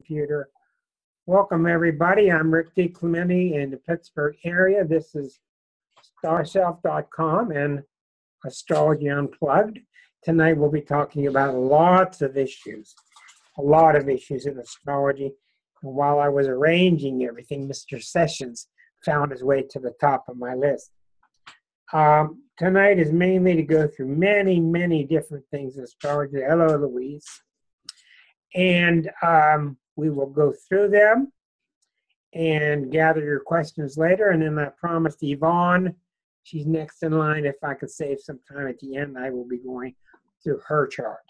computer. Welcome everybody. I'm Rick DiClemente in the Pittsburgh area. This is starself.com and Astrology Unplugged. Tonight we'll be talking about lots of issues, a lot of issues in astrology. And while I was arranging everything, Mr. Sessions found his way to the top of my list. Tonight is mainly to go through many different things in astrology. Hello, Louise. And we will go through them and gather your questions later. And then I promised Yvonne, she's next in line. If I could save some time at the end, I will be going through her chart.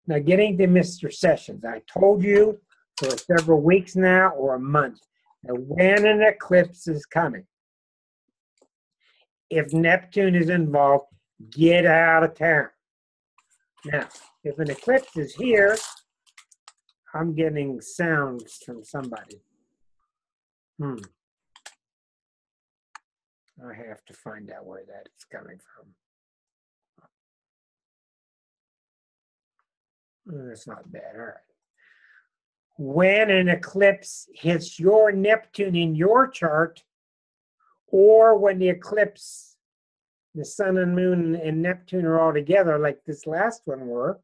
Now, getting to Mr. Sessions, I told you for several weeks now or a month that when an eclipse is coming, if Neptune is involved, get out of town. Now, if an eclipse is here, I'm getting sounds from somebody. I have to find out where that is coming from. That's not bad. All right. When an eclipse hits your Neptune in your chart, or when the eclipse, the sun and moon and Neptune are all together, like this last one were,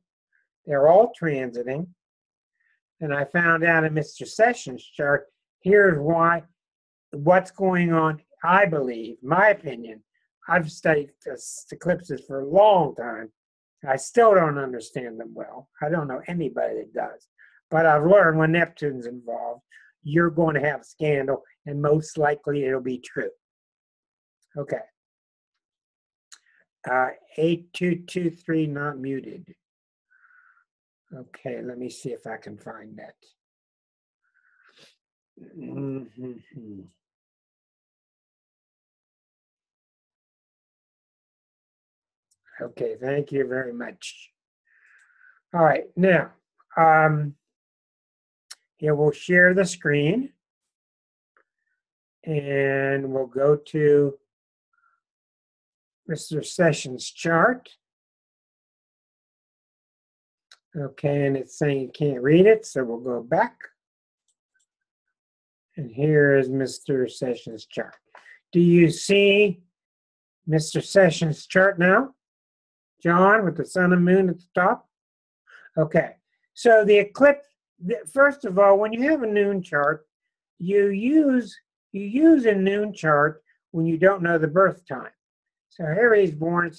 they're all transiting. And I found out in Mr. Sessions' chart, here's why, what's going on, I believe, my opinion. I've studied eclipses for a long time. I still don't understand them well. I don't know anybody that does. But I've learned when Neptune's involved, you're going to have a scandal, and most likely it'll be true. Okay. 8223 not muted. Okay, let me see if I can find that. Okay, thank you very much. All right, now, here we'll share the screen and we'll go to Mr. Sessions' chart. Okay, and it's saying you can't read it, so we'll go back. And here is Mr. Sessions' chart. Do you see Mr. Sessions' chart now? John, with the sun and moon at the top? Okay, so the eclipse, first of all, when you have a noon chart, you use a noon chart when you don't know the birth time. So Harry's born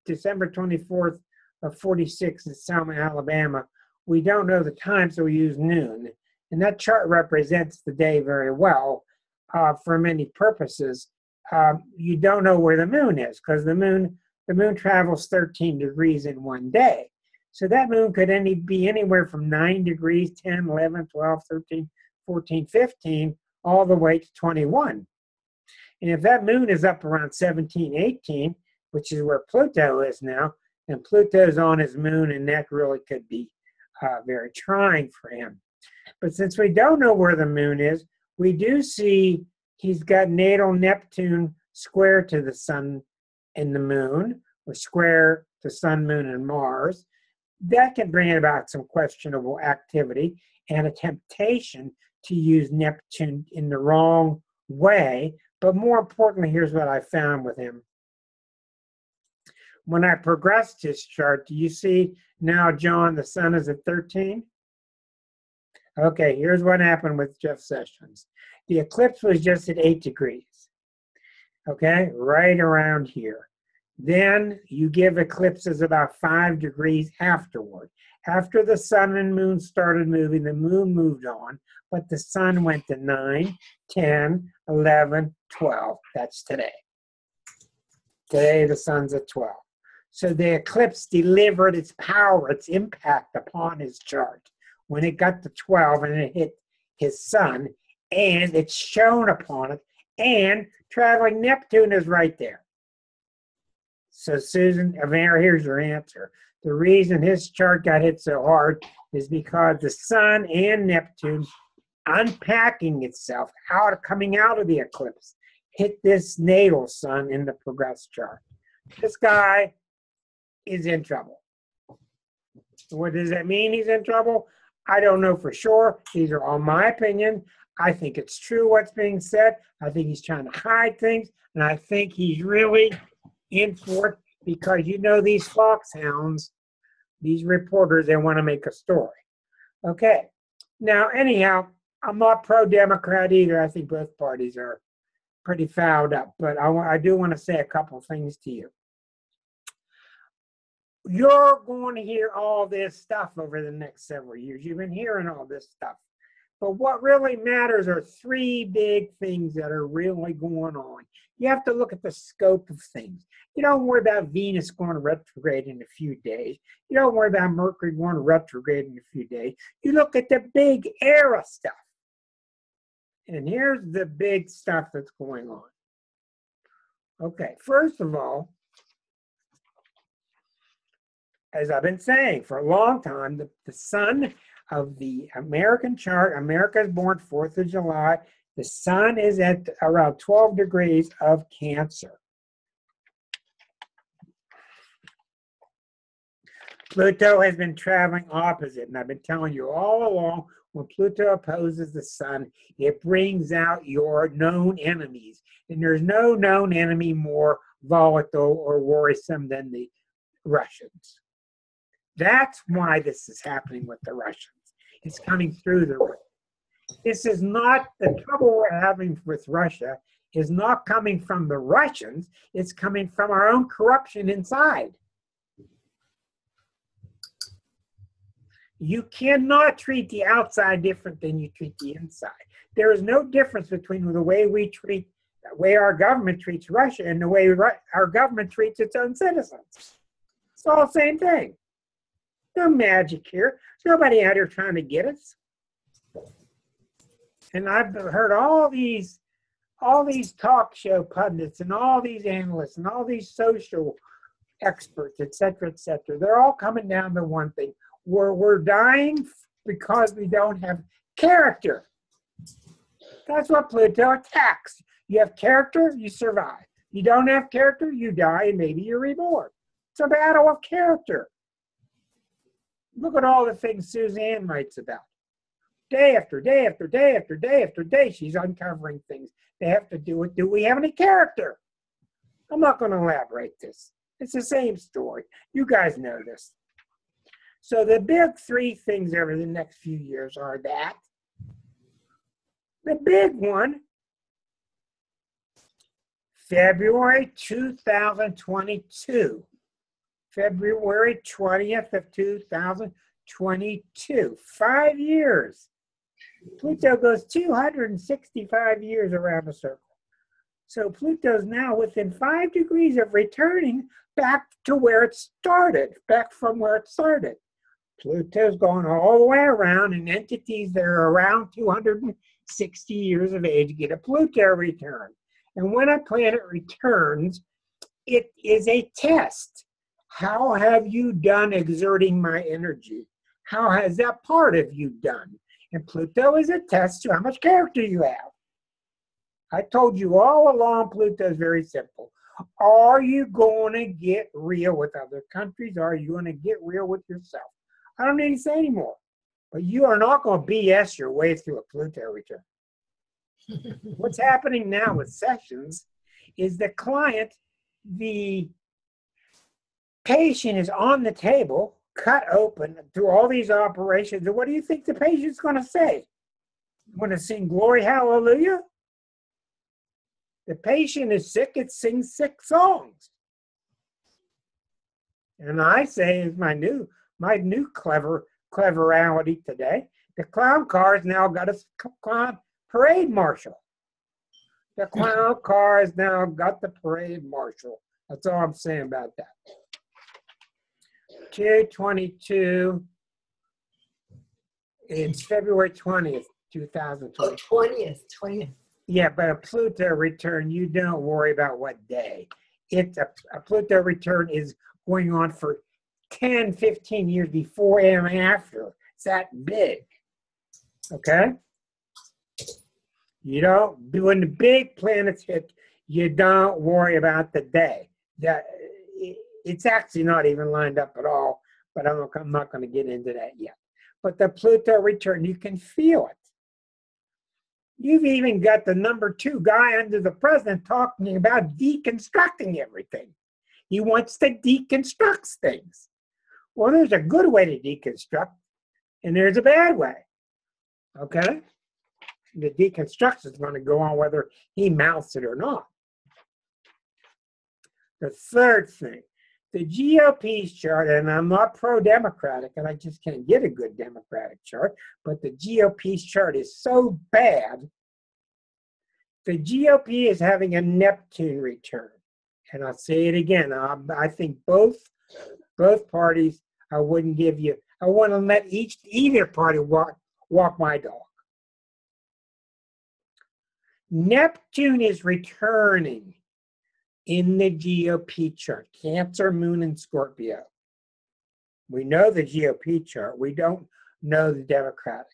December 24th of 46 in Selma, Alabama. We don't know the time, so we use noon. And that chart represents the day very well for many purposes. You don't know where the moon is because the moon travels 13 degrees in one day. So that moon could be anywhere from 9 degrees, 10, 11, 12, 13, 14, 15, all the way to 21. And if that moon is up around 17, 18, which is where Pluto is now, and Pluto's on his moon, and that really could be very trying for him. But since we don't know where the moon is, we do see he's got natal Neptune square to the sun and the moon, or square to sun, moon, and Mars. That can bring about some questionable activity and a temptation to use Neptune in the wrong way. But more importantly, here's what I found with him. When I progressed his chart, do you see now, John, the sun is at 13? Okay, here's what happened with Jeff Sessions. The eclipse was just at 8 degrees. Okay, right around here. Then you give eclipses about 5 degrees afterward. After the sun and moon started moving, the moon moved on, but the sun went to 9, 10, 11, 12. That's today. Today the sun's at 12. So the eclipse delivered its power, its impact upon his chart when it got to 12 and it hit his sun, and it's shown upon it, and traveling Neptune is right there. So Susan, here's your answer. The reason his chart got hit so hard is because the sun and Neptune unpacking itself, coming out of the eclipse, hit this natal sun in the progress chart. This guy is in trouble. What does that mean he's in trouble? I don't know for sure. These are all my opinion. I think it's true what's being said. I think he's trying to hide things, and I think he's really in for it because these foxhounds, these reporters, they want to make a story. Okay. Now, anyhow, I'm not pro-Democrat either. I think both parties are pretty fouled up, but I do want to say a couple things to you. You're going to hear all this stuff over the next several years. You've been hearing all this stuff. But what really matters are three big things that are really going on. You have to look at the scope of things. You don't worry about Venus going retrograde in a few days. You don't worry about Mercury going retrograde in a few days. You look at the big era stuff. And here's the big stuff that's going on. Okay, first of all, as I've been saying for a long time, the sun of the American chart, America is born 4th of July. The sun is at around 12 degrees of Cancer. Pluto has been traveling opposite, and I've been telling you all along, when Pluto opposes the sun, it brings out your known enemies. And there's no known enemy more volatile or worrisome than the Russians. That's why this is happening with the Russians. It's coming through the Russians. This is not the trouble we're having with Russia is not coming from the Russians. It's coming from our own corruption inside. You cannot treat the outside different than you treat the inside. There is no difference between the way our government treats Russia and the way our government treats its own citizens. It's all the same thing. No magic here. There's nobody out here trying to get us. And I've heard all these talk show pundits and all these analysts and all these social experts, et cetera, et cetera. They're all coming down to one thing. We're dying because we don't have character. That's what Pluto attacks. You have character, you survive. You don't have character, you die, and maybe you're reborn. It's a battle of character. Look at all the things Suzanne writes about. Day after day after day after day after day, she's uncovering things. They have to do with, do we have any character? I'm not going to elaborate this. It's the same story. You guys know this. So the big three things over the next few years are that. The big one, February 2022. February 20th of 2022. 5 years. Pluto goes 265 years around the circle. So Pluto's now within 5 degrees of returning back to where it started, back from where it started. Pluto's going all the way around, and entities that are around 260 years of age get a Pluto return. And when a planet returns, it is a test. How have you done exerting my energy? How has that part of you done? And Pluto is a test to how much character you have. I told you all along, Pluto is very simple. Are you going to get real with other countries? Or are you going to get real with yourself? I don't need to say anymore. But you are not going to BS your way through a Pluto return. What's happening now with sessions is the client, the patient is on the table, cut open through all these operations. And what do you think the patient's going to say? Want to sing Glory Hallelujah? The patient is sick, it sings sick songs. And I say is my new cleverality today. The clown car has now got a clown parade marshal. The clown car has now got the parade marshal. That's all I'm saying about that. 2/22. It's February 20th, 2020. Oh, 20th. Yeah, but a Pluto return, you don't worry about what day. It's a Pluto return is going on for 10, 15 years before and after. It's that big. Okay? You don't, when the big planets hit, you don't worry about the day. It's actually not even lined up at all, but I'm not going to get into that yet. but the Pluto return, you can feel it. You've even got the number 2 guy under the president talking about deconstructing everything. He wants to deconstruct things. Well, there's a good way to deconstruct, and there's a bad way. Okay? The deconstruction is going to go on whether he mounts it or not. The third thing, the GOP's chart, and I'm not pro-Democratic, and I just can't get a good Democratic chart, but the GOP's chart is so bad. The GOP is having a Neptune return. And I'll say it again. I think both parties, I wouldn't give you, I want to let either party walk my dog. Neptune is returning in the GOP chart, Cancer, Moon, and Scorpio. We know the GOP chart. We don't know the Democratic.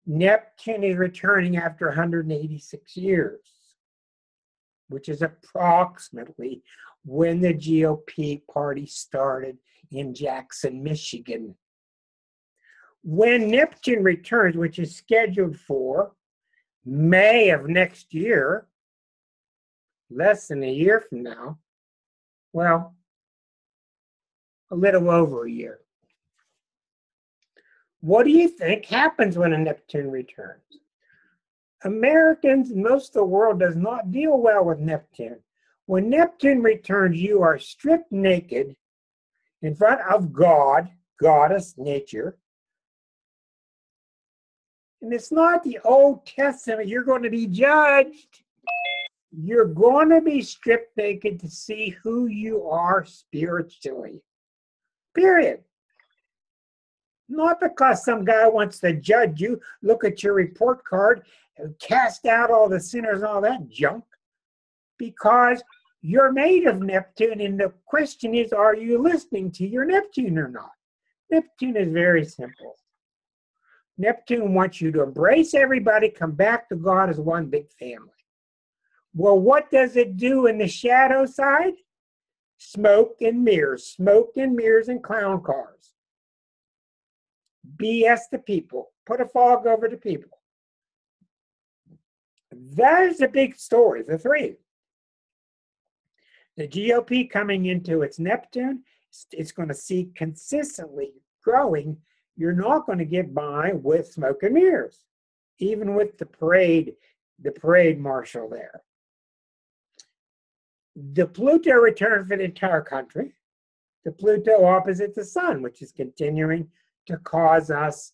Neptune is returning after 186 years, which is approximately when the GOP party started in Jackson, Michigan. When Neptune returns, which is scheduled for May of next year, less than a year from now, well, a little over a year. What do you think happens when a Neptune returns? Americans, most of the world does not deal well with Neptune. When Neptune returns, you are stripped naked in front of God, goddess, nature. And it's not the Old Testament. You're going to be judged. You're going to be stripped naked to see who you are spiritually. Period. Not because some guy wants to judge you, look at your report card, and cast out all the sinners and all that junk. Because you're made of Neptune, and the question is, are you listening to your Neptune or not? Neptune is very simple. Neptune wants you to embrace everybody, come back to God as one big family. Well, what does it do in the shadow side? Smoke and mirrors and clown cars. BS the people. Put a fog over the people. That is the big story, the three. The GOP coming into its Neptune, it's going to see consistently growing. You're not going to get by with smoke and mirrors, even with the parade marshal there. The Pluto return for the entire country. The Pluto opposite the sun, which is continuing to cause us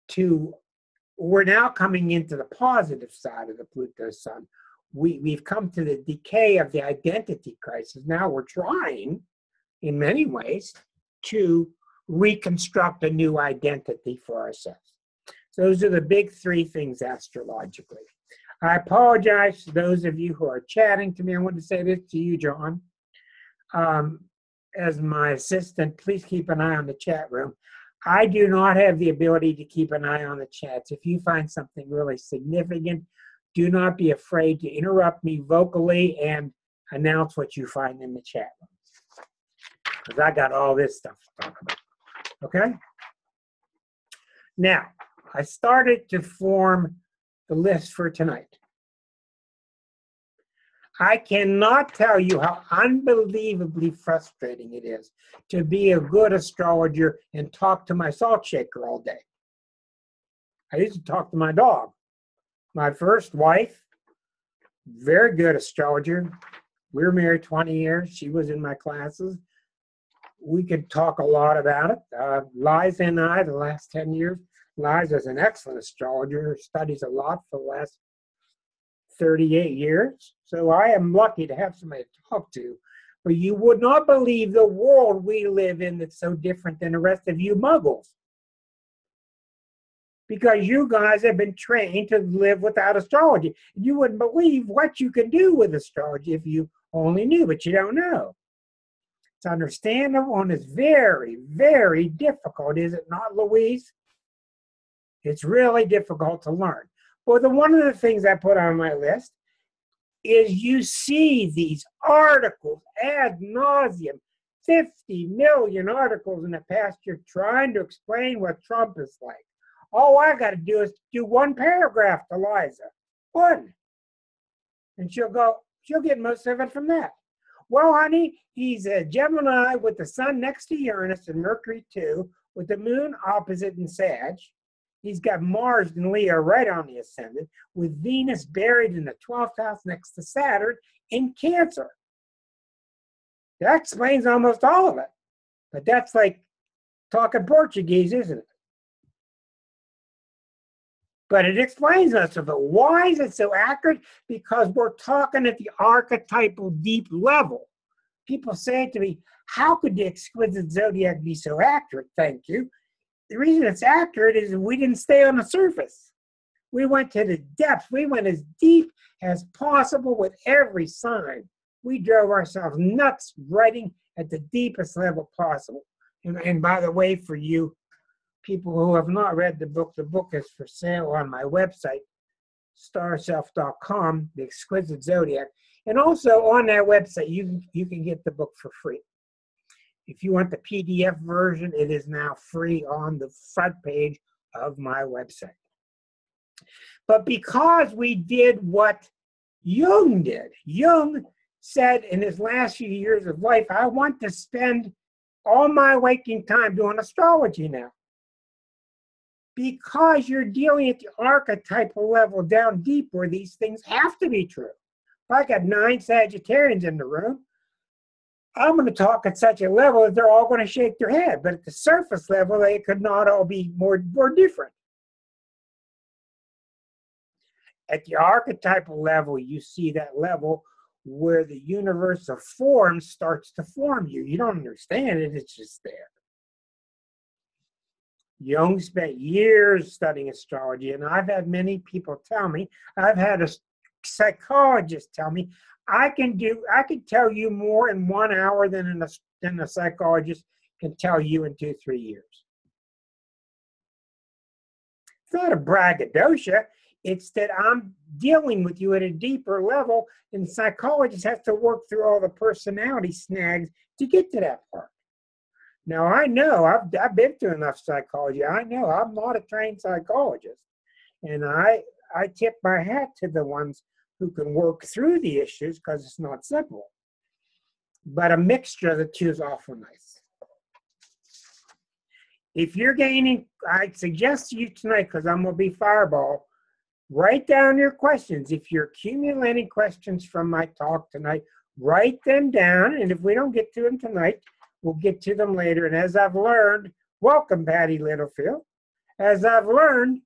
to, we're now coming into the positive side of the Pluto sun. We've come to the decay of the identity crisis. Now we're trying, in many ways, to reconstruct a new identity for ourselves. So those are the big three things astrologically. I apologize to those of you who are chatting to me. I want to say this to you, John. As my assistant, please keep an eye on the chat room. I do not have the ability to keep an eye on the chats. If you find something really significant, do not be afraid to interrupt me vocally and announce what you find in the chat room. Because I got all this stuff to talk about. Okay? Now, I started to form the list for tonight. I cannot tell you how unbelievably frustrating it is to be a good astrologer and talk to my salt shaker all day. I used to talk to my dog. My first wife, very good astrologer. We were married 20 years. She was in my classes. We could talk a lot about it. Liza and I, the last 10 years, Liza's an excellent astrologer, studies a lot for the last 38 years. So I am lucky to have somebody to talk to. But you would not believe the world we live in that's so different than the rest of you muggles. Because you guys have been trained to live without astrology. You wouldn't believe what you can do with astrology if you only knew, but you don't know. It's understandable and it's very, very difficult, is it not, Louise? It's really difficult to learn. Well, one of the things I put on my list is you see these articles ad nauseum 50 million articles in the past year trying to explain what Trump is like. All I got to do is do one paragraph to Liza. One. And she'll get most of it from that. Well, honey, he's a Gemini with the sun next to Uranus and Mercury too, with the moon opposite in Sag. He's got Mars and Leo right on the ascendant, with Venus buried in the 12th house next to Saturn in Cancer. That explains almost all of it. But that's like talking Portuguese, isn't it? But it explains most of it. Why is it so accurate? Because we're talking at the archetypal deep level. People say to me, how could the exquisite zodiac be so accurate? Thank you. The reason it's accurate is we didn't stay on the surface. We went to the depths. We went as deep as possible with every sign. We drove ourselves nuts writing at the deepest level possible. And by the way, for you people who have not read the book is for sale on my website, starself.com, The Exquisite Zodiac. And also on that website, you can get the book for free. If you want the PDF version, it is now free on the front page of my website. But because we did what Jung did, Jung said in his last few years of life, I want to spend all my waking time doing astrology now. Because you're dealing at the archetypal level down deep where these things have to be true. If I got 9 Sagittarians in the room, I'm going to talk at such a level that they're all going to shake their head. But at the surface level, they could not all be more different. At the archetypal level, you see that level where the universe of form starts to form you. You don't understand it, it's just there. Jung spent years studying astrology, and I've had many people tell me, I've had a psychologist tell me, I can tell you more in 1 hour than a psychologist can tell you in 2-3 years. It's not a braggadocio. It's that I'm dealing with you at a deeper level, and psychologists have to work through all the personality snags to get to that part. Now, I know, I've been through enough psychology. I know I'm not a trained psychologist. And I tip my hat to the ones who can work through the issues because it's not simple. But a mixture of the two is awful nice. If you're gaining, I suggest to you tonight, because I'm going to be fireball, write down your questions. If you're accumulating questions from my talk tonight, write them down. And if we don't get to them tonight, we'll get to them later. And as I've learned, welcome, Patty Littlefield. As I've learned,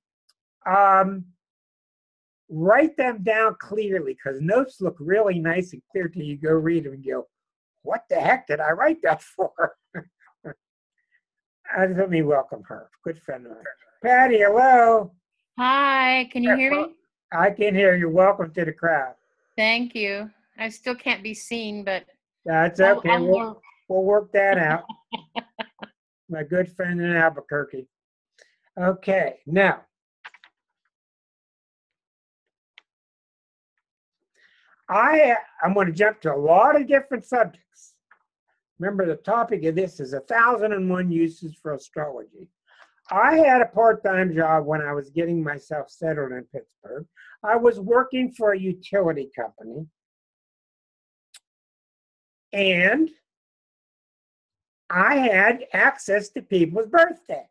write them down clearly, because notes look really nice and clear till you go read them and go, what the heck did I write that for? Let me welcome her, good friend of mine. Patty, hello. Hi, can you hear me? I can hear you. Welcome to the crowd. Thank you. I still can't be seen, but that's okay. We'll work that out. My good friend in Albuquerque. Okay, now. I'm going to jump to a lot of different subjects. Remember, the topic of this is 1,001 uses for astrology. I had a part-time job when I was getting myself settled in Pittsburgh. I was working for a utility company. And I had access to people's birthday.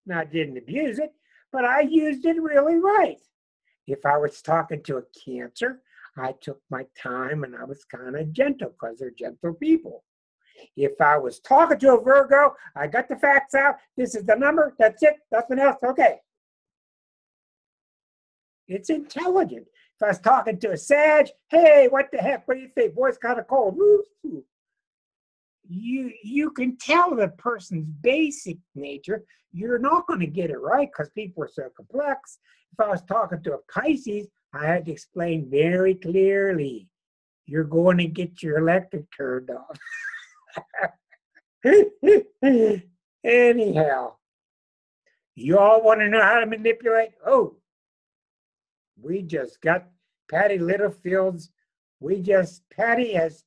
Now, I didn't abuse it, but I used it really right. If I was talking to a Cancer, I took my time and I was kind of gentle because they're gentle people. If I was talking to a Virgo, I got the facts out. This is the number. That's it. Nothing else. Okay. It's intelligent. If I was talking to a Sag, hey, what the heck? What do you think? Boy, it's kind of cold. Woo-hoo. You can tell the person's basic nature. You're not going to get it right because people are so complex. If I was talking to a Pisces, I had to explain very clearly, you're going to get your electric turned off. Anyhow, you all want to know how to manipulate? Oh, we just got Patty Littlefield's. Patty has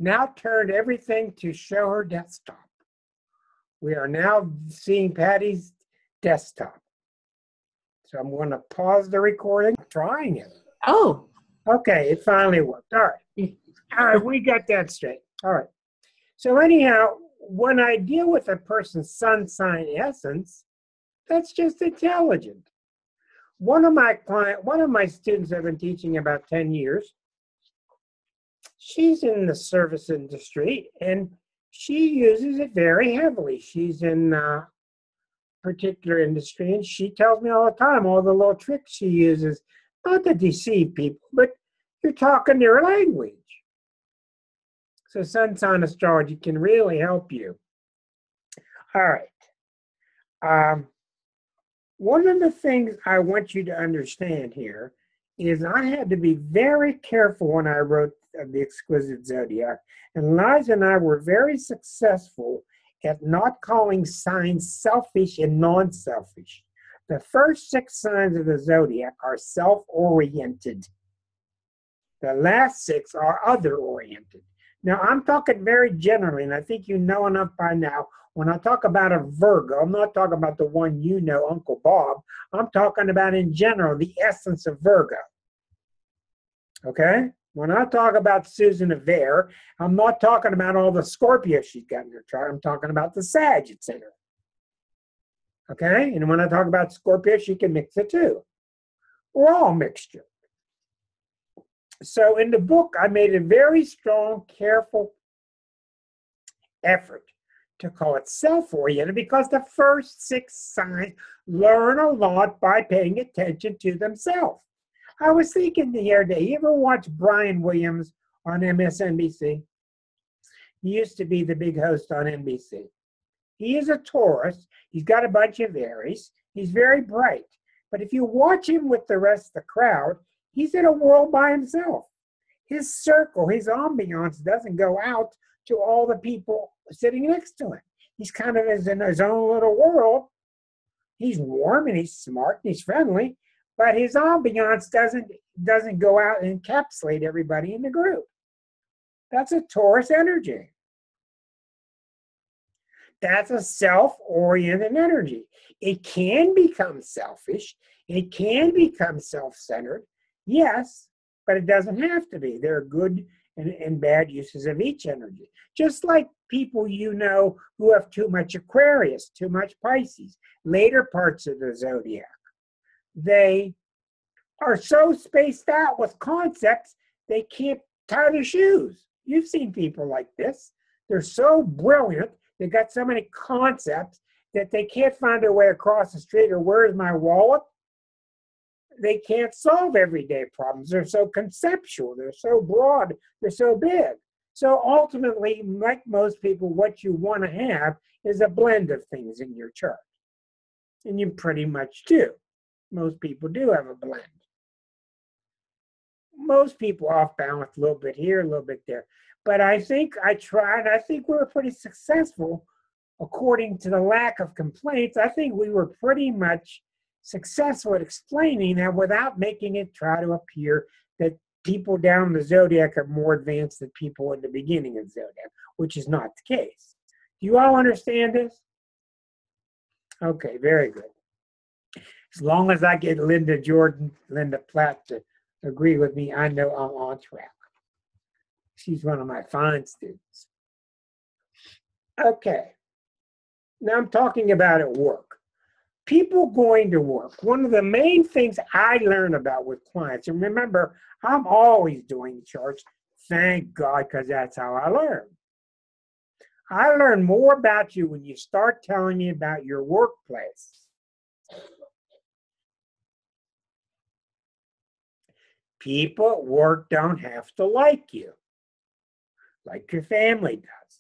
now turned everything to show her desktop. We are now seeing Patty's desktop. So I'm going to pause the recording, trying it. Oh. Okay, it finally worked. All right. All right, we got that straight. All right. So anyhow, when I deal with a person's sun sign essence, that's just intelligent. One of my students I've been teaching about 10 years, she's in the service industry and she uses it very heavily. She's in a particular industry and she tells me all the time all the little tricks she uses, not to deceive people, but you're talking their language. So sun sign astrology can really help you. All right. One of the things I want you to understand here is I had to be very careful when I wrote The Exquisite Zodiac. And Liza and I were very successful at not calling signs selfish and non-selfish. The first 6 signs of the zodiac are self-oriented. The last 6 are other-oriented. Now, I'm talking very generally, and I think you know enough by now. When I talk about a Virgo, I'm not talking about the one you know, Uncle Bob. I'm talking about, in general, the essence of Virgo. Okay? When I talk about Susan Avare, I'm not talking about all the Scorpio she's got in her chart. I'm talking about the Sag it's in her. Okay? And when I talk about Scorpio, she can mix it too. We're all mixture. So in the book, I made a very strong, careful effort to call it self-oriented because the first 6 signs learn a lot by paying attention to themselves. I was thinking the other day, you ever watch Brian Williams on MSNBC? He used to be the big host on NBC. He is a Taurus. He's got a bunch of Aries. He's very bright. But if you watch him with the rest of the crowd, he's in a world by himself. His circle, his ambiance doesn't go out to all the people sitting next to him. He's kind of in his own little world. He's warm and he's smart and he's friendly, but his ambiance doesn't go out and encapsulate everybody in the group. That's a Taurus energy. That's a self-oriented energy. It can become selfish. It can become self-centered. Yes, but it doesn't have to be. There are good and bad uses of each energy. Just like people you know who have too much Aquarius, too much Pisces, later parts of the zodiac. They are so spaced out with concepts, they can't tie their shoes. You've seen people like this. They're so brilliant. They got so many concepts that they can't find their way across the street or where's my wallet? They can't solve everyday problems. They're so conceptual. They're so broad. They're so big. So ultimately, like most people, what you want to have is a blend of things in your chart. And you pretty much do. Most people do have a blend. Most people off balance a little bit here, a little bit there. But I think I tried. I think we were pretty successful according to the lack of complaints. I think we were pretty much successful at explaining that without making it try to appear that people down the zodiac are more advanced than people in the beginning of zodiac, which is not the case. Do you all understand this? Okay, very good. As long as I get Linda Platt to agree with me, I know I'm on track. She's one of my fine students. Okay. Now I'm talking about at work. People going to work, one of the main things I learn about with clients, and remember, I'm always doing charts, thank God, because that's how I learn. I learn more about you when you start telling me about your workplace. People at work don't have to like you, like your family does.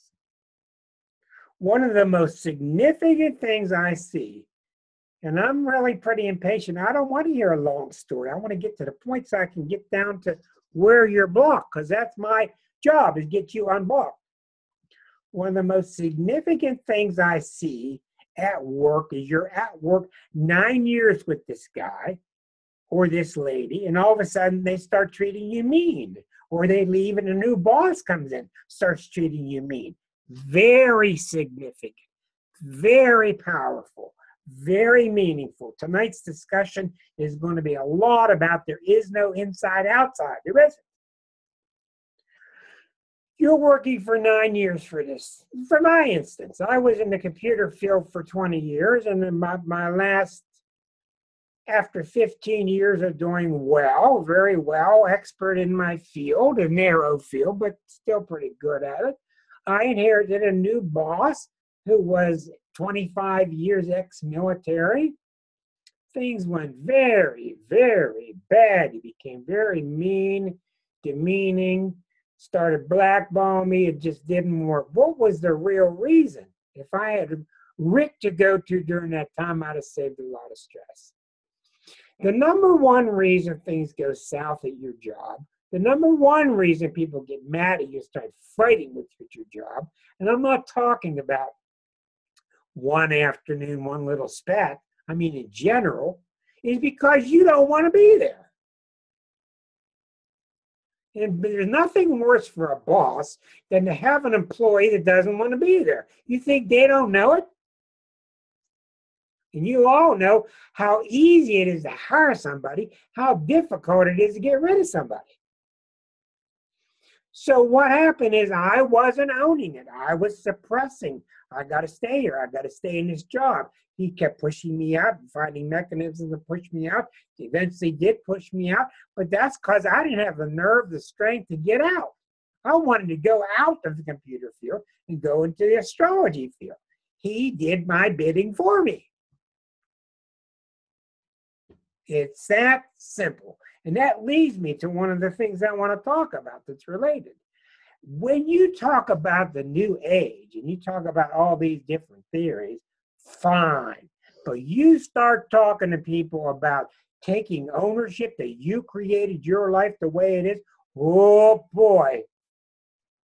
One of the most significant things I see, and I'm really pretty impatient. I don't want to hear a long story. I want to get to the point so I can get down to where you're blocked, because that's my job, is get you unblocked. One of the most significant things I see at work is you're at work 9 years with this guy or this lady, and all of a sudden they start treating you mean, or they leave and a new boss comes in, starts treating you mean. Very significant, very powerful, very meaningful. Tonight's discussion is going to be a lot about there is no inside outside. There isn't. You're working for 9 years for this. For my instance, I was in the computer field for 20 years, and then my last, after 15 years of doing well, very well, expert in my field, a narrow field, but still pretty good at it, I inherited a new boss who was 25 years ex-military. Things went very, very bad. He became very mean, demeaning, started blackballing me. It just didn't work. What was the real reason? If I had Rick to go to during that time, I'd have saved a lot of stress. The number one reason things go south at your job, the number one reason people get mad at you, start fighting with you at your job, and I'm not talking about one afternoon, one little spat, I mean in general, is because you don't want to be there. And there's nothing worse for a boss than to have an employee that doesn't want to be there. You think they don't know it? And you all know how easy it is to hire somebody, how difficult it is to get rid of somebody. So what happened is I wasn't owning it. I was suppressing. I got to stay here. I got to stay in this job. He kept pushing me out and finding mechanisms to push me out. He eventually did push me out, but that's because I didn't have the nerve, the strength to get out. I wanted to go out of the computer field and go into the astrology field. He did my bidding for me. It's that simple. And that leads me to one of the things I want to talk about that's related. When you talk about the new age and you talk about all these different theories, fine. But you start talking to people about taking ownership that you created your life the way it is, oh boy,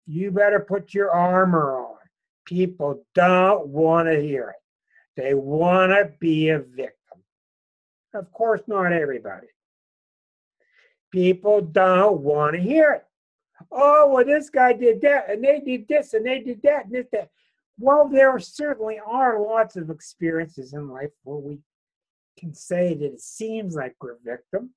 you better put your armor on. People don't want to hear it. They want to be a victim. Of course, not everybody. People don't want to hear it. Oh, well, this guy did that, and they did this, and they did that, and this, that. Well, there certainly are lots of experiences in life where we can say that it seems like we're a victim.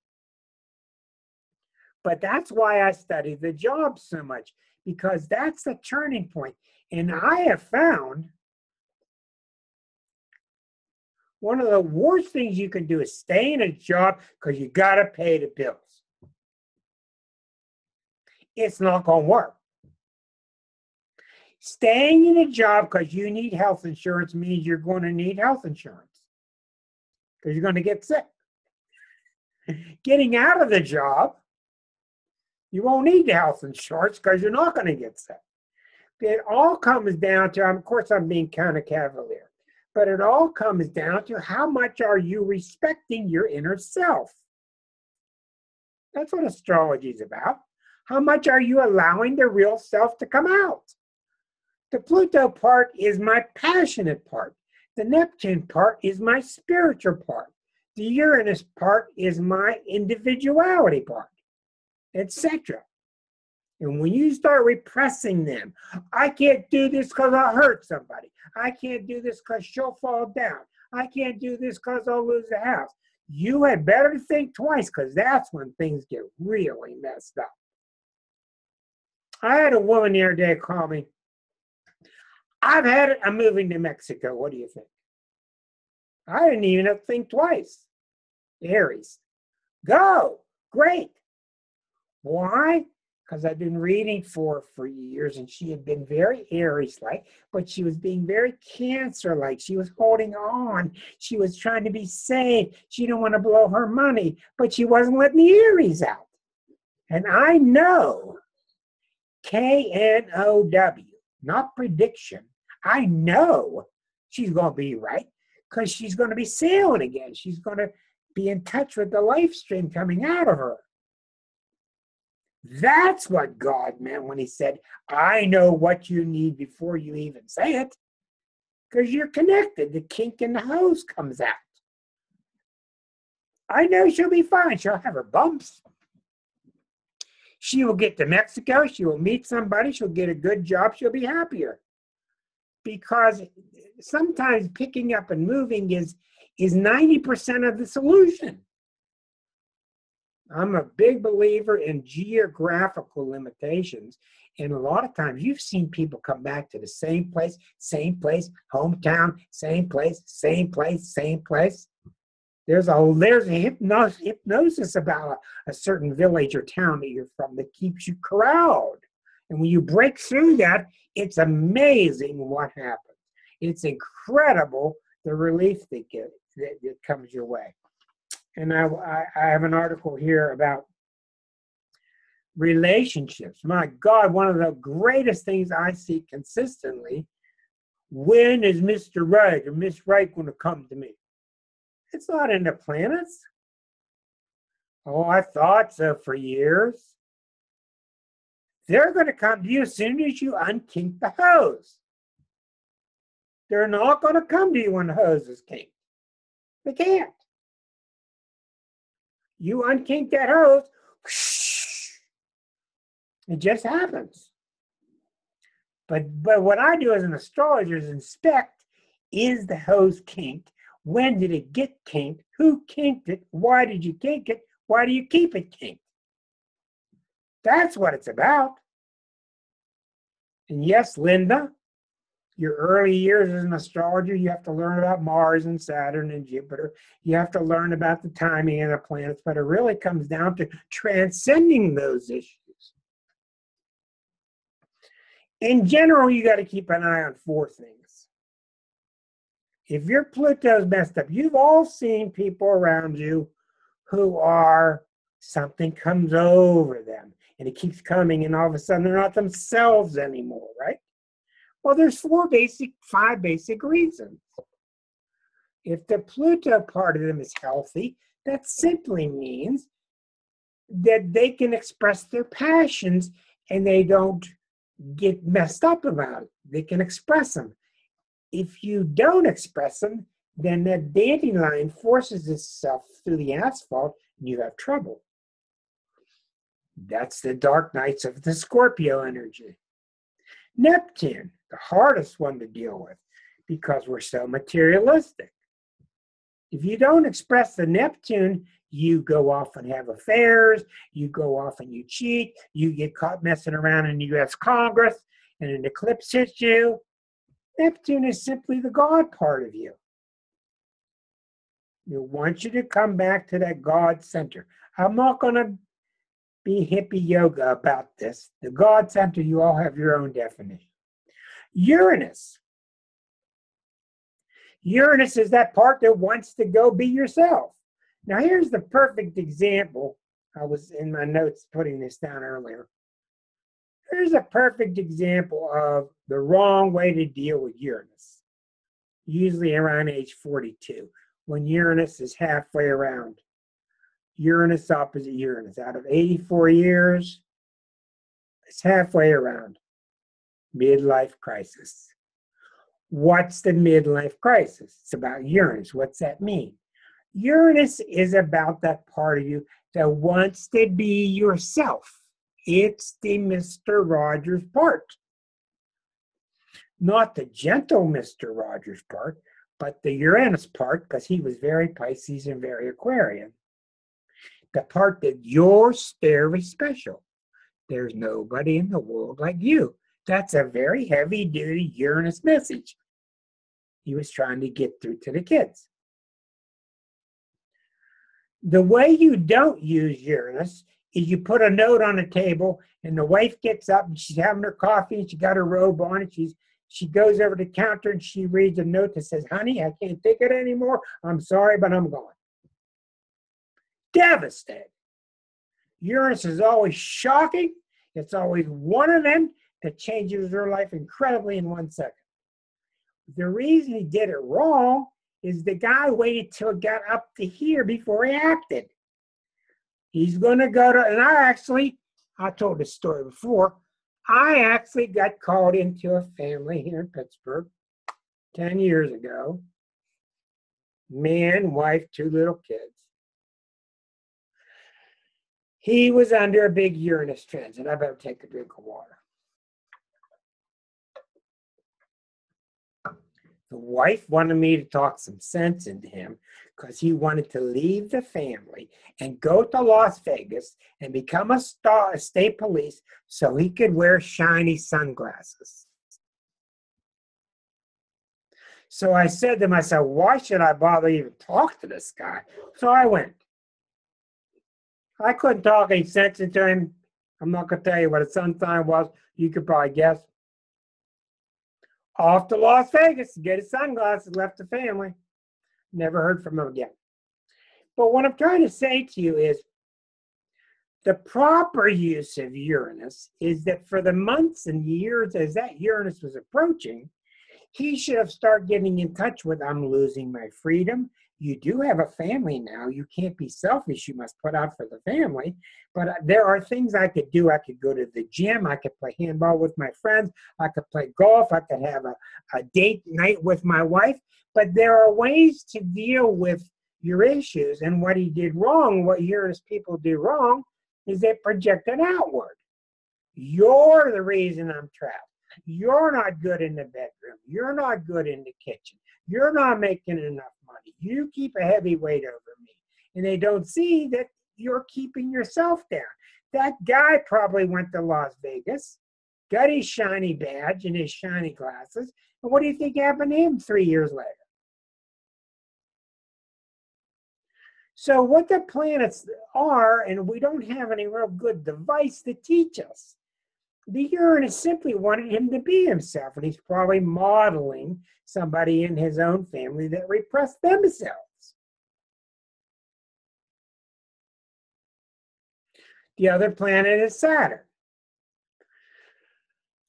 But that's why I study the job so much, because that's the turning point. And I have found one of the worst things you can do is stay in a job because you got to pay the bills. It's not going to work. Staying in a job because you need health insurance means you're going to need health insurance because you're going to get sick. Getting out of the job, you won't need the health insurance because you're not going to get sick. It all comes down to, of course, I'm being kind of cavalier, but it all comes down to how much are you respecting your inner self? That's what astrology is about. How much are you allowing the real self to come out? The Pluto part is my passionate part. The Neptune part is my spiritual part. The Uranus part is my individuality part, etc. And when you start repressing them, I can't do this because I'll hurt somebody. I can't do this because she'll fall down. I can't do this because I'll lose the house. You had better think twice because that's when things get really messed up. I had a woman the other day call me. I've had it. I'm moving to Mexico. What do you think? I didn't even have to think twice. Aries. Go. Great. Why? Because I've been reading for years, and she had been very Aries-like, but she was being very Cancer-like. She was holding on. She was trying to be safe. She didn't want to blow her money, but she wasn't letting the Aries out. And I know, K-N-O-W, not prediction. I know she's going to be right because she's going to be sailing again. She's going to be in touch with the life stream coming out of her. That's what God meant when he said, I know what you need before you even say it. Because you're connected. The kink in the hose comes out. I know she'll be fine. She'll have her bumps. She will get to Mexico. She will meet somebody. She'll get a good job. She'll be happier. Because sometimes picking up and moving is 90% of the solution. I'm a big believer in geographical limitations. And a lot of times you've seen people come back to the same place, hometown, same place, same place, same place. There's a hypnosis about a certain village or town that you're from that keeps you corralled. And when you break through that, it's amazing what happens. It's incredible the relief that comes your way. And I have an article here about relationships. My God, one of the greatest things I see consistently, when is Mr. Right or Miss Right going to come to me? It's not in the planets. Oh, I thought so for years. They're going to come to you as soon as you unkink the hose. They're not going to come to you when the hose is kinked. They can't. You unkink that hose, whoosh, it just happens. But what I do as an astrologer is inspect, is the hose kinked? When did it get kinked? Who kinked it? Why did you kink it? Why do you keep it kinked? That's what it's about. And yes, Linda, your early years as an astrologer, you have to learn about Mars and Saturn and Jupiter. You have to learn about the timing of the planets, but it really comes down to transcending those issues. In general, you got to keep an eye on 4 things. If your Pluto's messed up, you've all seen people around you who are, something comes over them and it keeps coming and all of a sudden they're not themselves anymore, right? Well, there's 5 basic reasons. If the Pluto part of them is healthy, that simply means that they can express their passions and they don't get messed up about it. They can express them. If you don't express them, then that dandelion forces itself through the asphalt and you have trouble. That's the dark nights of the Scorpio energy. Neptune, the hardest one to deal with because we're so materialistic. If you don't express the Neptune, you go off and have affairs, you go off and you cheat, you get caught messing around in the U.S. Congress, and an eclipse hits you. Neptune is simply the God part of you. We want you to come back to that God center. I'm not going to be hippie yoga about this. The God center, you all have your own definition. Uranus. Uranus is that part that wants to go be yourself. Now, here's the perfect example. I was in my notes putting this down earlier. Here's a perfect example of the wrong way to deal with Uranus. Usually around age 42, when Uranus is halfway around. Uranus opposite Uranus. Out of 84 years, it's halfway around. Midlife crisis. What's the midlife crisis? It's about Uranus. What's that mean? Uranus is about that part of you that wants to be yourself. It's the Mr. Rogers part. Not the gentle Mr. Rogers part, but the Uranus part, because he was very Pisces and very Aquarian. The part that you're very special. There's nobody in the world like you. That's a very heavy-duty Uranus message he was trying to get through to the kids. The way you don't use Uranus is you put a note on the table and the wife gets up and she's having her coffee and she got her robe on and she goes over to the counter and she reads a note that says, "Honey, I can't take it anymore. I'm sorry, but I'm going." Devastated. Uranus is always shocking. It's always one of them that changes her life incredibly in 1 second. The reason he did it wrong is the guy waited till it got up to here before he acted. He's going to go to, and I told this story before, I actually got called into a family here in Pittsburgh 10 years ago. Man, wife, 2 little kids. He was under a big Uranus transit. I better take a drink of water. The wife wanted me to talk some sense into him because he wanted to leave the family and go to Las Vegas and become a state police so he could wear shiny sunglasses. So I said to myself, why should I bother even talk to this guy? So I went. I couldn't talk any sense into him. I'm not going to tell you what his sun sign was. You could probably guess. Off to Las Vegas to get his sunglasses, left the family. Never heard from him again. But what I'm trying to say to you is the proper use of Uranus is that for the months and years as that Uranus was approaching, he should have started getting in touch with, I'm losing my freedom. You do have a family now. You can't be selfish. You must put out for the family. But there are things I could do. I could go to the gym. I could play handball with my friends. I could play golf. I could have a date night with my wife. But there are ways to deal with your issues. And what he did wrong, what Uranus people do wrong, is they project it outward. You're the reason I'm trapped. You're not good in the bedroom. You're not good in the kitchen. You're not making enough money. You keep a heavy weight over me. And they don't see that you're keeping yourself down. That guy probably went to Las Vegas, got his shiny badge and his shiny glasses. And what do you think happened to him 3 years later? So what the planets are, and we don't have any real good device to teach us. The Uranus simply wanted him to be himself, and he's probably modeling somebody in his own family that repressed themselves. The other planet is Saturn.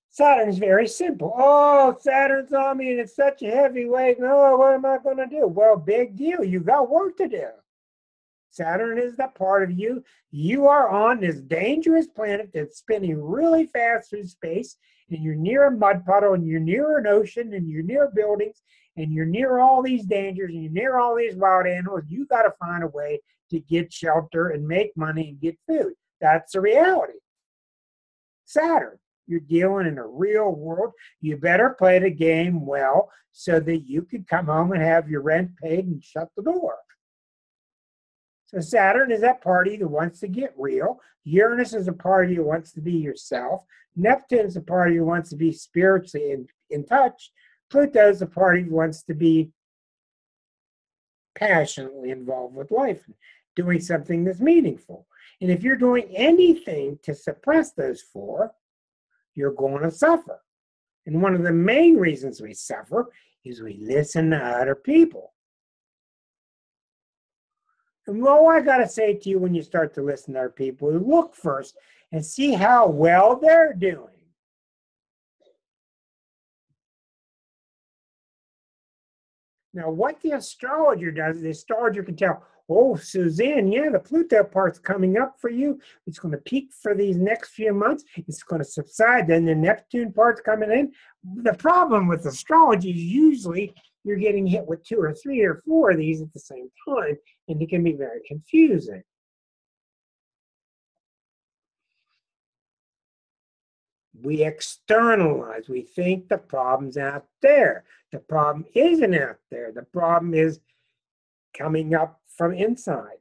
Saturn's very simple. Oh, Saturn's on me and it's such a heavy weight. No, what am I going to do? Well, big deal. You got work to do. Saturn is the part of you. You are on this dangerous planet that's spinning really fast through space, and you're near a mud puddle, and you're near an ocean, and you're near buildings, and you're near all these dangers, and you're near all these wild animals. You got to find a way to get shelter and make money and get food. That's the reality. Saturn, you're dealing in a real world. You better play the game well so that you can come home and have your rent paid and shut the door. So Saturn is that party that wants to get real. Uranus is a party that wants to be yourself. Neptune is a party that wants to be spiritually in touch. Pluto is a party that wants to be passionately involved with life and doing something that's meaningful. And if you're doing anything to suppress those four, you're going to suffer. And one of the main reasons we suffer is we listen to other people. And all I got to say to you when you start to listen to other people is look first and see how well they're doing. Now, what the astrologer does, the astrologer can tell, oh, Suzanne, yeah, the Pluto part's coming up for you. It's going to peak for these next few months. It's going to subside. Then the Neptune part's coming in. The problem with astrology is usually you're getting hit with 2 or 3 or 4 of these at the same time, and it can be very confusing. We externalize. We think the problem's out there. The problem isn't out there. The problem is coming up from inside.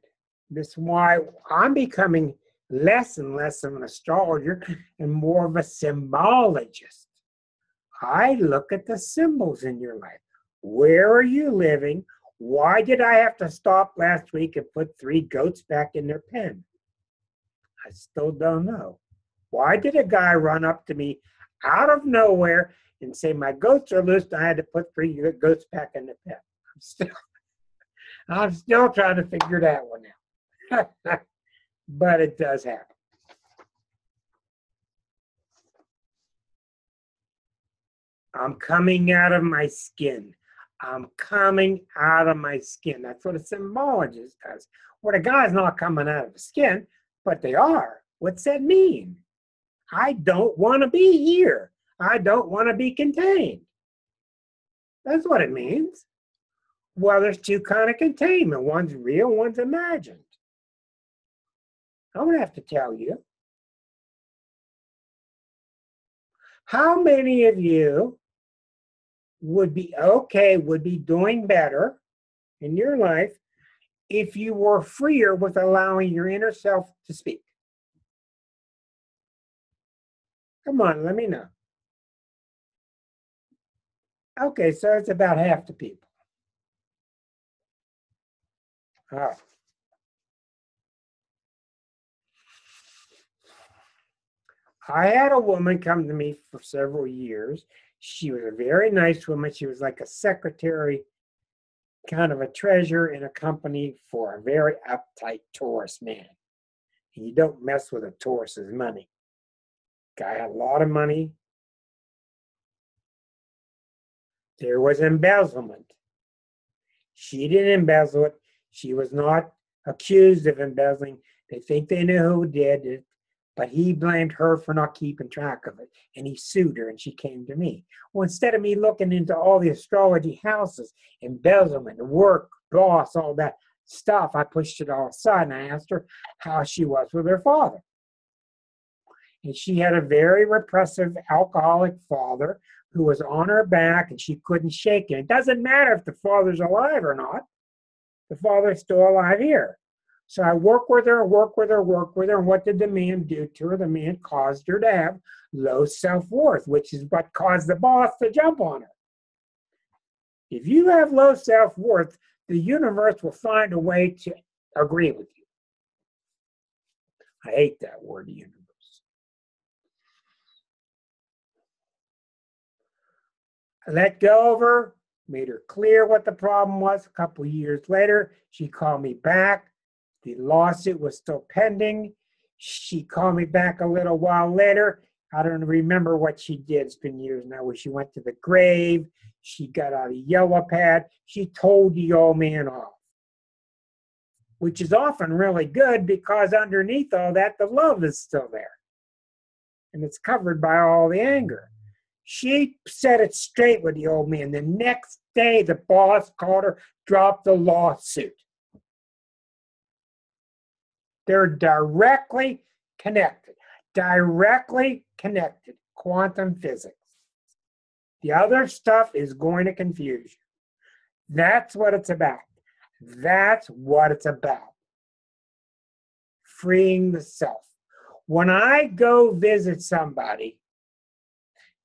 This is why I'm becoming less and less of an astrologer and more of a symbologist. I look at the symbols in your life. Where are you living? Why did I have to stop last week and put 3 goats back in their pen? I still don't know. Why did a guy run up to me out of nowhere and say, my goats are loose, and I had to put 3 goats back in the pen? I'm still trying to figure that one out. But it does happen. I'm coming out of my skin. I'm coming out of my skin. That's what a symbologist does. Well, the guy's not coming out of his skin, but they are. What's that mean? I don't want to be here. I don't want to be contained. That's what it means. Well, there's 2 kinds of containment. One's real, one's imagined. I'm going to have to tell you. How many of you would be okay, would be doing better in your life if you were freer with allowing your inner self to speak? Come on, let me know. Okay, so it's about half the people. All right. I had a woman come to me for several years. She was a very nice woman. She was like a secretary, kind of a treasurer in a company for a very uptight Taurus man. And you don't mess with a Taurus's money. Guy had a lot of money. There was embezzlement. She didn't embezzle it. She was not accused of embezzling. They think they knew who did it, but he blamed her for not keeping track of it. And he sued her, and she came to me. Well, instead of me looking into all the astrology houses, embezzlement, work, boss, all that stuff, I pushed it all aside, and I asked her how she was with her father. And she had a very repressive alcoholic father who was on her back, and she couldn't shake it. It doesn't matter if the father's alive or not. The father's still alive here. So I work with her. And what did the man do to her? The man caused her to have low self-worth, which is what caused the boss to jump on her. If you have low self-worth, the universe will find a way to agree with you. I hate that word, universe. I let go of her, made her clear what the problem was. A couple of years later, she called me back. The lawsuit was still pending. She called me back a little while later. I don't remember what she did. It's been years now. Where she went to the grave. She got out a yellow pad. She told the old man off, which is often really good because underneath all that, the love is still there. And it's covered by all the anger. She set it straight with the old man. The next day, the boss called her, dropped the lawsuit. They're directly connected. Quantum physics. The other stuff is going to confuse you. That's what it's about. Freeing the self. When I go visit somebody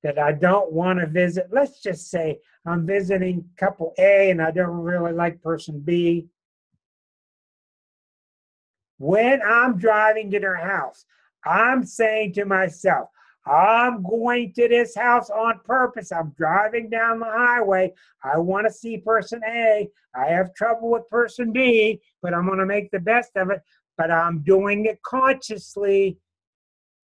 that I don't want to visit, let's just say I'm visiting couple A and I don't really like person B. When I'm driving to their house, I'm saying to myself, I'm going to this house on purpose. I'm driving down the highway. I want to see person A. I have trouble with person B, but I'm going to make the best of it. But I'm doing it consciously.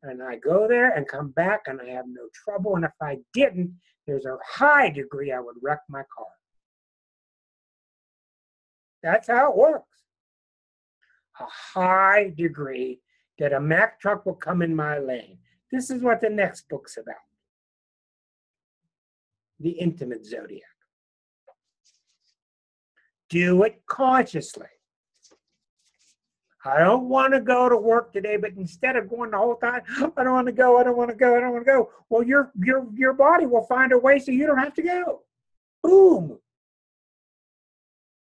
And I go there and come back and I have no trouble. And if I didn't, there's a high degree I would wreck my car. That's how it works. A high degree that a Mack truck will come in my lane. This is what the next book's about. The Intimate Zodiac. Do it consciously. I don't want to go to work today, but instead of going the whole time, I don't want to go. Well, your body will find a way so you don't have to go. Boom.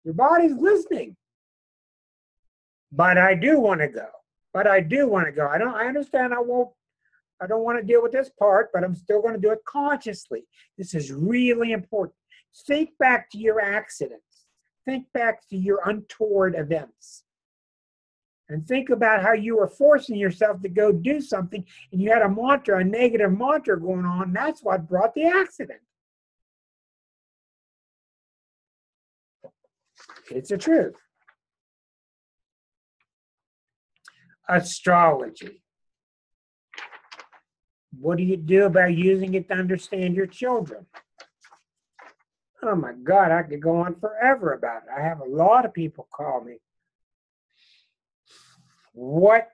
Your body's listening. But I do want to go. I understand I don't want to deal with this part, but I'm still going to do it consciously. This is really important. Think back to your accidents. Think back to your untoward events. And think about how you were forcing yourself to go do something and you had a negative mantra going on. That's what brought the accident. It's the truth. Astrology. What do you do about using it to understand your children? Oh my God, I could go on forever about it. I have a lot of people call me. What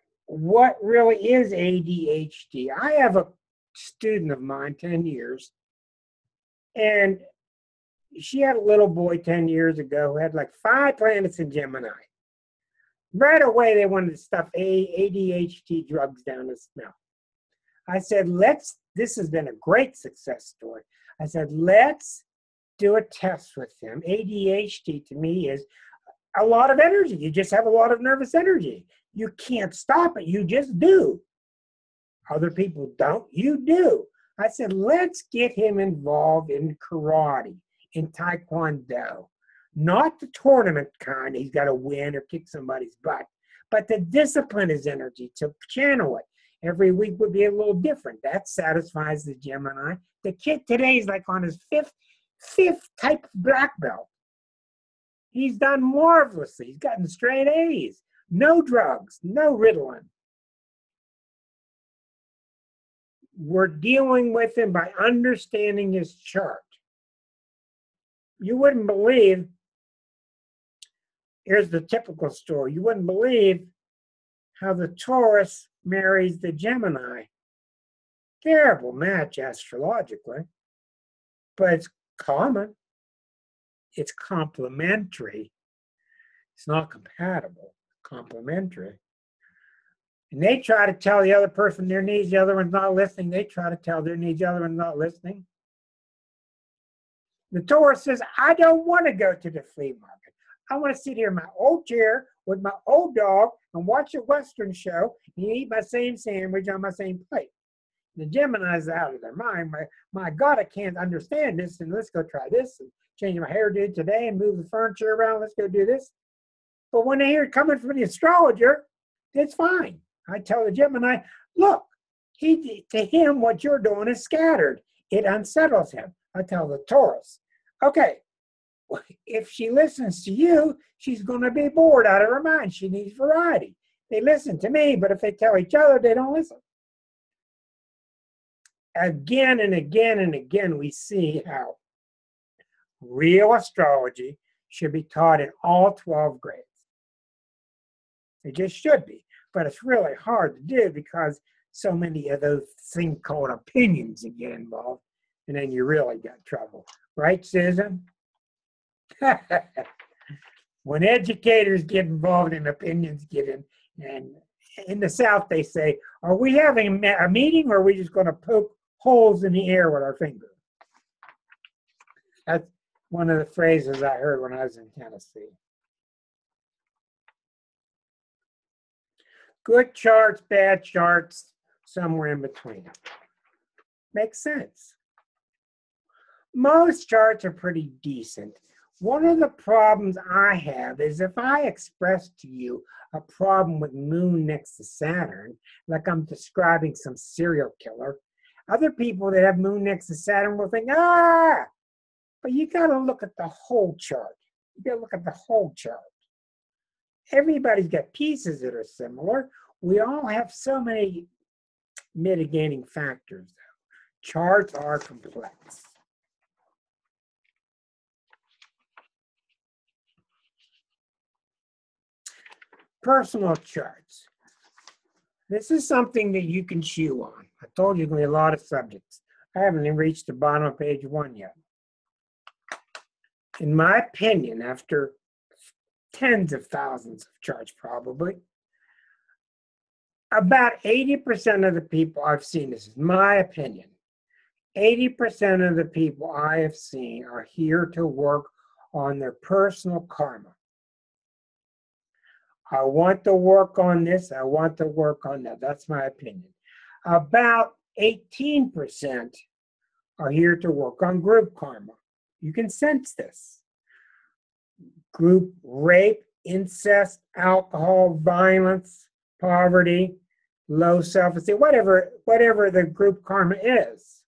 really is ADHD? I have a student of mine, 10 years, and she had a little boy 10 years ago who had like 5 planets in Gemini. Right away, they wanted to stuff ADHD drugs down his mouth. I said, this has been a great success story. I said, let's do a test with him. ADHD to me is a lot of energy. You just have a lot of nervous energy. You can't stop it. You just do. Other people don't. You do. I said, let's get him involved in karate, in taekwondo. Not the tournament kind, he's got to win or kick somebody's butt, but to discipline his energy, to channel it. Every week would be a little different. That satisfies the Gemini. The kid today is like on his fifth type of black belt. He's done marvelously. He's gotten straight A's. No drugs, no Ritalin. We're dealing with him by understanding his chart. You wouldn't believe, here's the typical story. You wouldn't believe how the Taurus marries the Gemini. Terrible match astrologically, but it's common. It's complementary. It's not compatible, complementary. And they try to tell the other person their needs, the other one's not listening. They try to tell their needs, the other one's not listening. The Taurus says, I don't want to go to the flea market. I want to sit here in my old chair with my old dog and watch a Western show and eat my same sandwich on my same plate. The Gemini's out of their mind. My God, I can't understand this, and let's go try this and change my hairdo today and move the furniture around. Let's go do this. But when they hear it coming from the astrologer, it's fine. I tell the Gemini, look, to him, what you're doing is scattered. It unsettles him. I tell the Taurus, okay, if she listens to you, she's going to be bored out of her mind. She needs variety. They listen to me, but if they tell each other, they don't listen. Again and again and again, we see how real astrology should be taught in all 12 grades. It just should be. But it's really hard to do because so many of those things called opinions get involved, and then you really got trouble. Right, Susan? When educators get involved in opinions get in, and in the South they say, are we having a meeting or are we just going to poke holes in the air with our finger? That's one of the phrases I heard when I was in Tennessee. Good charts, bad charts, somewhere in between. Makes sense. Most charts are pretty decent. One of the problems I have is if I express to you a problem with Moon next to Saturn, like I'm describing some serial killer, other people that have Moon next to Saturn will think, but you got to look at the whole chart. You got to look at the whole chart. Everybody's got pieces that are similar. We all have so many mitigating factors, though. Charts are complex. Personal charts. This is something that you can chew on. I told you there's going to be a lot of subjects. I haven't even reached the bottom of page 1 yet. In my opinion, after tens of thousands of charts probably, about 80% of the people I've seen, this is my opinion, 80% of the people I have seen are here to work on their personal karma. I want to work on this, I want to work on that. That's my opinion. About 18% are here to work on group karma. You can sense this. Group rape, incest, alcohol, violence, poverty, low self-esteem, whatever the group karma is.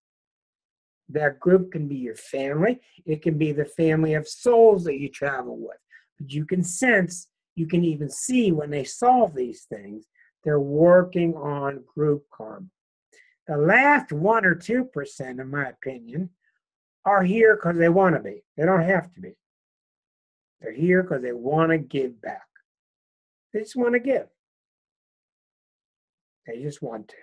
That group can be your family. It can be the family of souls that you travel with. But you can sense, you can even see when they solve these things, they're working on group karma. The last 1 or 2%, in my opinion, are here because they want to be. They don't have to be. They're here because they want to give back. They just want to give. They just want to.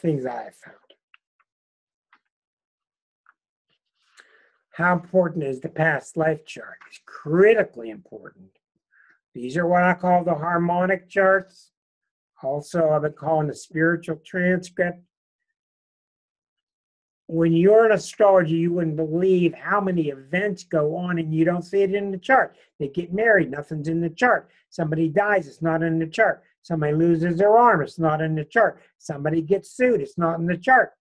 Things I have found. How important is the past life chart? It's critically important. These are what I call the harmonic charts. Also, I've been calling the spiritual transcript. When you're an astrologer, you wouldn't believe how many events go on and you don't see it in the chart. They get married, nothing's in the chart. Somebody dies, it's not in the chart. Somebody loses their arm, it's not in the chart. Somebody gets sued, it's not in the chart.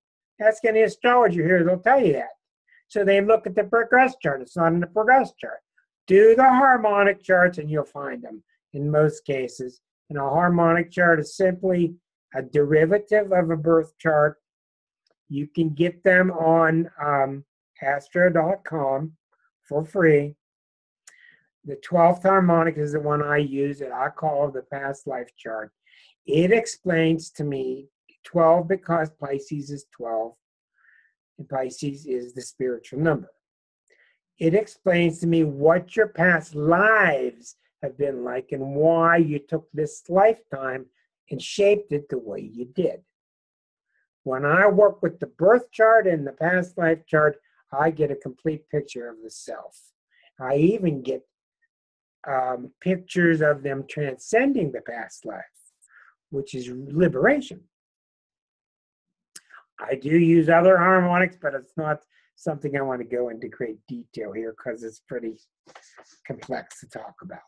Ask any astrologer here, they'll tell you that. So they look at the progress chart, it's not in the progress chart. Do the harmonic charts and you'll find them in most cases. And a harmonic chart is simply a derivative of a birth chart. You can get them on astro.com for free. The 12th harmonic is the one I use that I call the past life chart. It explains to me 12 because Pisces is 12, and Pisces is the spiritual number. It explains to me what your past lives have been like and why you took this lifetime and shaped it the way you did. When I work with the birth chart and the past life chart, I get a complete picture of the self. I even get pictures of them transcending the past life, which is liberation. I do use other harmonics, but it's not something I want to go into great detail here because it's pretty complex to talk about.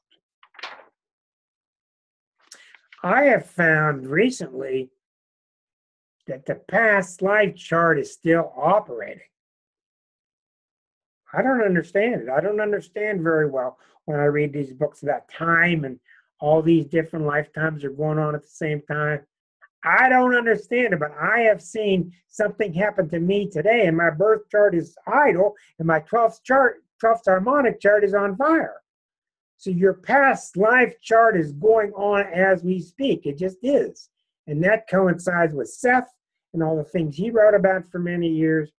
I have found recently that the past life chart is still operating. I don't understand it. I don't understand very well when I read these books about time and all these different lifetimes are going on at the same time. I don't understand it, but I have seen something happen to me today, and my birth chart is idle, and my 12th harmonic chart is on fire. So your past life chart is going on as we speak. It just is. And that coincides with Seth and all the things he wrote about for many years,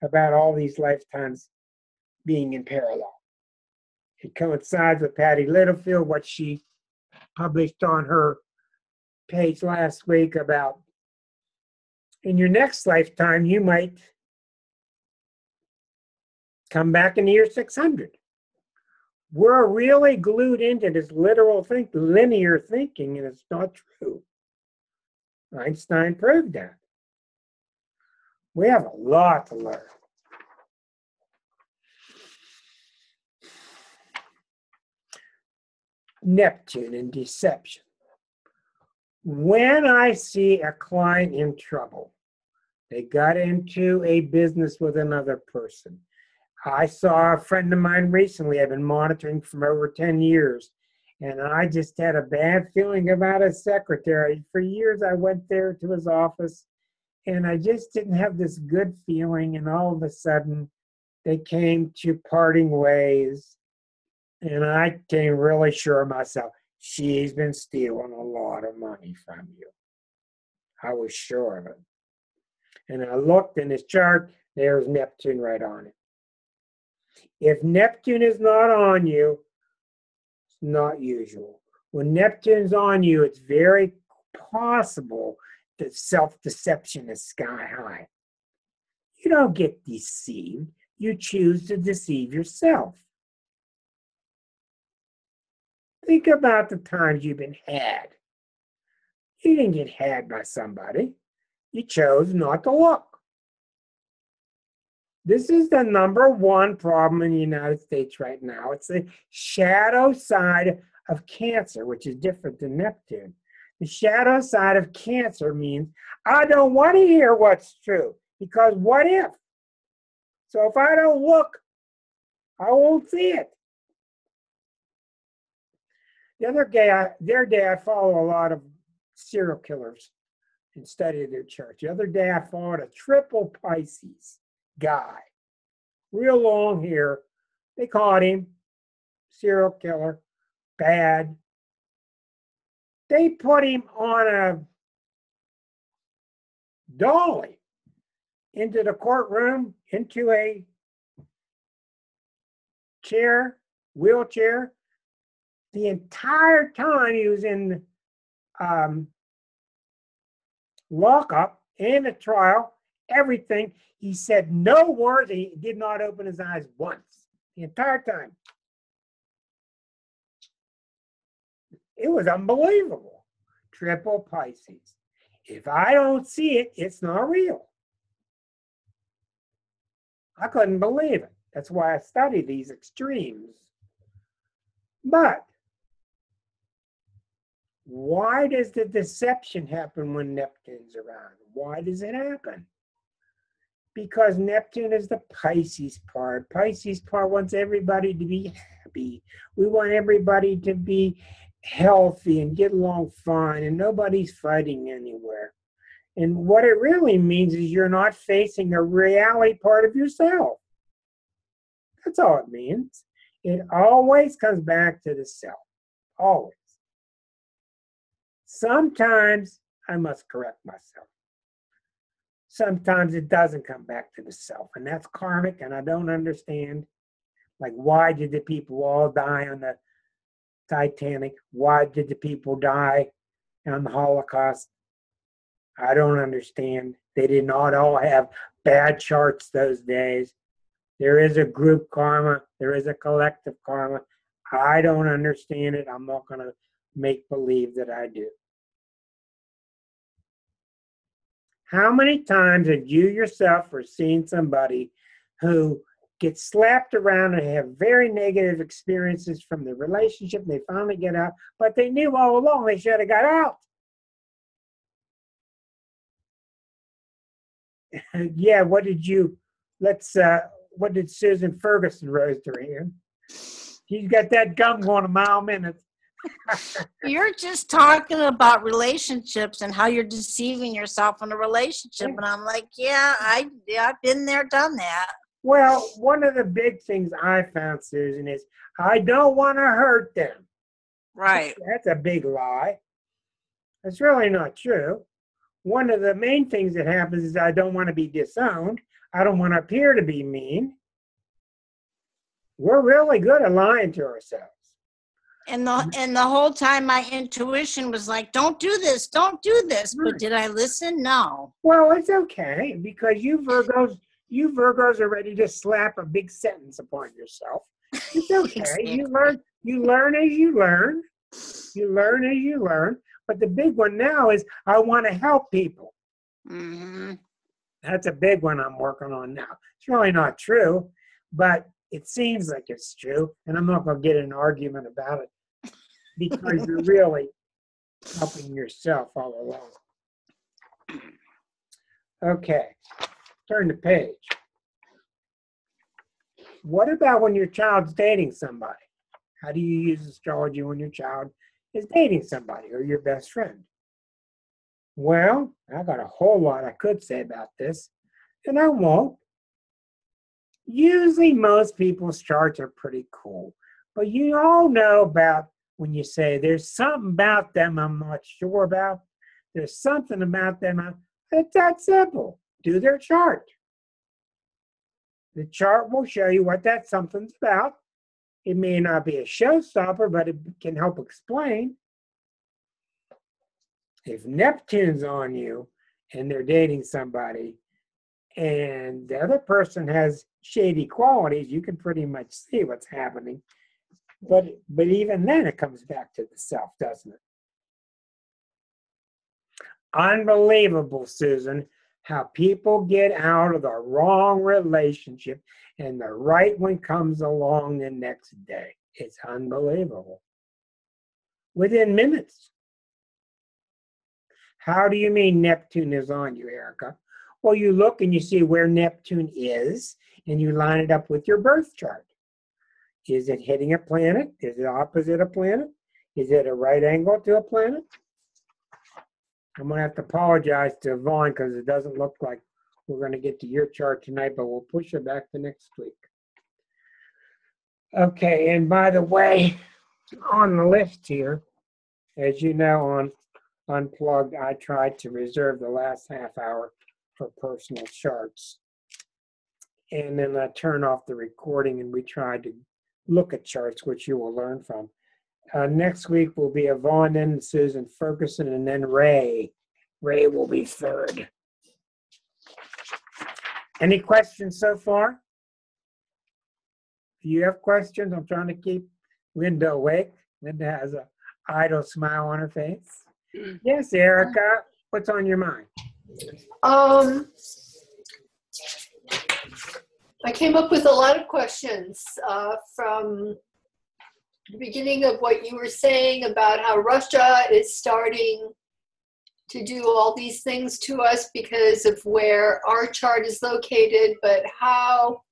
about all these lifetimes being in parallel. It coincides with Patty Littlefield, what she published on her page last week about in your next lifetime, you might come back in the year 600. We're really glued into this linear thinking, and it's not true. Einstein proved that. We have a lot to learn. Neptune and deception. When I see a client in trouble, they got into a business with another person. I saw a friend of mine recently, I've been monitoring for over 10 years, and I just had a bad feeling about his secretary. For years, I went there to his office, and I just didn't have this good feeling, and all of a sudden, they came to parting ways, and I became really sure of myself. She's been stealing a lot of money from you. I was sure of it. And I looked in his chart, there's Neptune right on it. If Neptune is not on you, it's not usual. When Neptune's on you, it's very possible that self-deception is sky high. You don't get deceived. You choose to deceive yourself. Think about the times you've been had. You didn't get had by somebody. You chose not to look. This is the #1 problem in the United States right now. It's the shadow side of Cancer, which is different than Neptune. The shadow side of Cancer means I don't want to hear what's true because what if? So if I don't look, I won't see it. The other day I follow a lot of serial killers and study their charts. The other day I followed a triple Pisces guy, real long hair. They caught him, serial killer, bad. They put him on a dolly into the courtroom, into a wheelchair. The entire time he was in lockup and a trial, everything. He said no words. He did not open his eyes once the entire time. It was unbelievable. Triple Pisces. If I don't see it, it's not real. I couldn't believe it. That's why I study these extremes. But why does the deception happen when Neptune's around? Why does it happen? Because Neptune is the Pisces part. Pisces part wants everybody to be happy. We want everybody to be healthy and get along fine, and nobody's fighting anywhere. And what it really means is you're not facing a reality part of yourself. That's all it means. It always comes back to the self. Always. Sometimes I must correct myself. Sometimes it doesn't come back to the self, and that's karmic, and I don't understand. Like, why did the people all die on the Titanic? Why did the people die on the Holocaust? I don't understand. They did not all have bad charts those days. There is a group karma. There is a collective karma. I don't understand it. I'm not going to make believe that I do. How many times have you yourself or seen somebody who gets slapped around and have very negative experiences from the relationship? They finally get out, but they knew all along they should have got out. Yeah, what did Susan Ferguson raise her hand? She's got that gum going a mile a minute. You're just talking about relationships and how you're deceiving yourself in a relationship. And I'm like, yeah, I've been there, done that. Well, one of the big things I found, Susan, is I don't want to hurt them. Right. That's a big lie. That's really not true. One of the main things that happens is I don't want to be disowned. I don't want to appear to be mean. We're really good at lying to ourselves. And the whole time my intuition was like, don't do this, don't do this. But did I listen? No. Well, it's okay, because you Virgos are ready to slap a big sentence upon yourself. It's okay. Exactly. You learn as you learn. You learn as you learn. But the big one now is I want to help people. Mm-hmm. That's a big one I'm working on now. It's really not true, but it seems like it's true. And I'm not going to get in an argument about it, because you're really helping yourself all along. Okay, turn the page. What about when your child's dating somebody? How do you use astrology when your child is dating somebody or your best friend? Well, I got a whole lot I could say about this, and I won't. Usually most people's charts are pretty cool, but you all know about when you say there's something about them I'm not sure about. There's something about them. It's that simple. Do their chart. The chart will show you what that something's about. It may not be a showstopper, but it can help explain. If Neptune's on you and they're dating somebody and the other person has shady qualities, you can pretty much see what's happening. But even then, it comes back to the self, doesn't it? Unbelievable, Susan, how people get out of the wrong relationship and the right one comes along the next day. It's unbelievable. Within minutes. How do you mean Neptune is on you, Erica? Well, you look and you see where Neptune is, and you line it up with your birth chart. Is it hitting a planet? Is it opposite a planet? Is it a right angle to a planet? I'm going to have to apologize to Yvonne because it doesn't look like we're going to get to your chart tonight, but we'll push it back to next week. Okay, and by the way, on the list here, as you know, on Unplugged, I tried to reserve the last half hour for personal charts. And then I turn off the recording and we tried to look at charts, which you will learn from. Next week will be Yvonne, then Susan Ferguson, and then Ray. Ray will be third. Any questions so far? If you have questions, I'm trying to keep Linda awake. Linda has a idle smile on her face. Yes, Erica, what's on your mind? I came up with a lot of questions from the beginning of what you were saying about how Russia is starting to do all these things to us because of where our chart is located, but how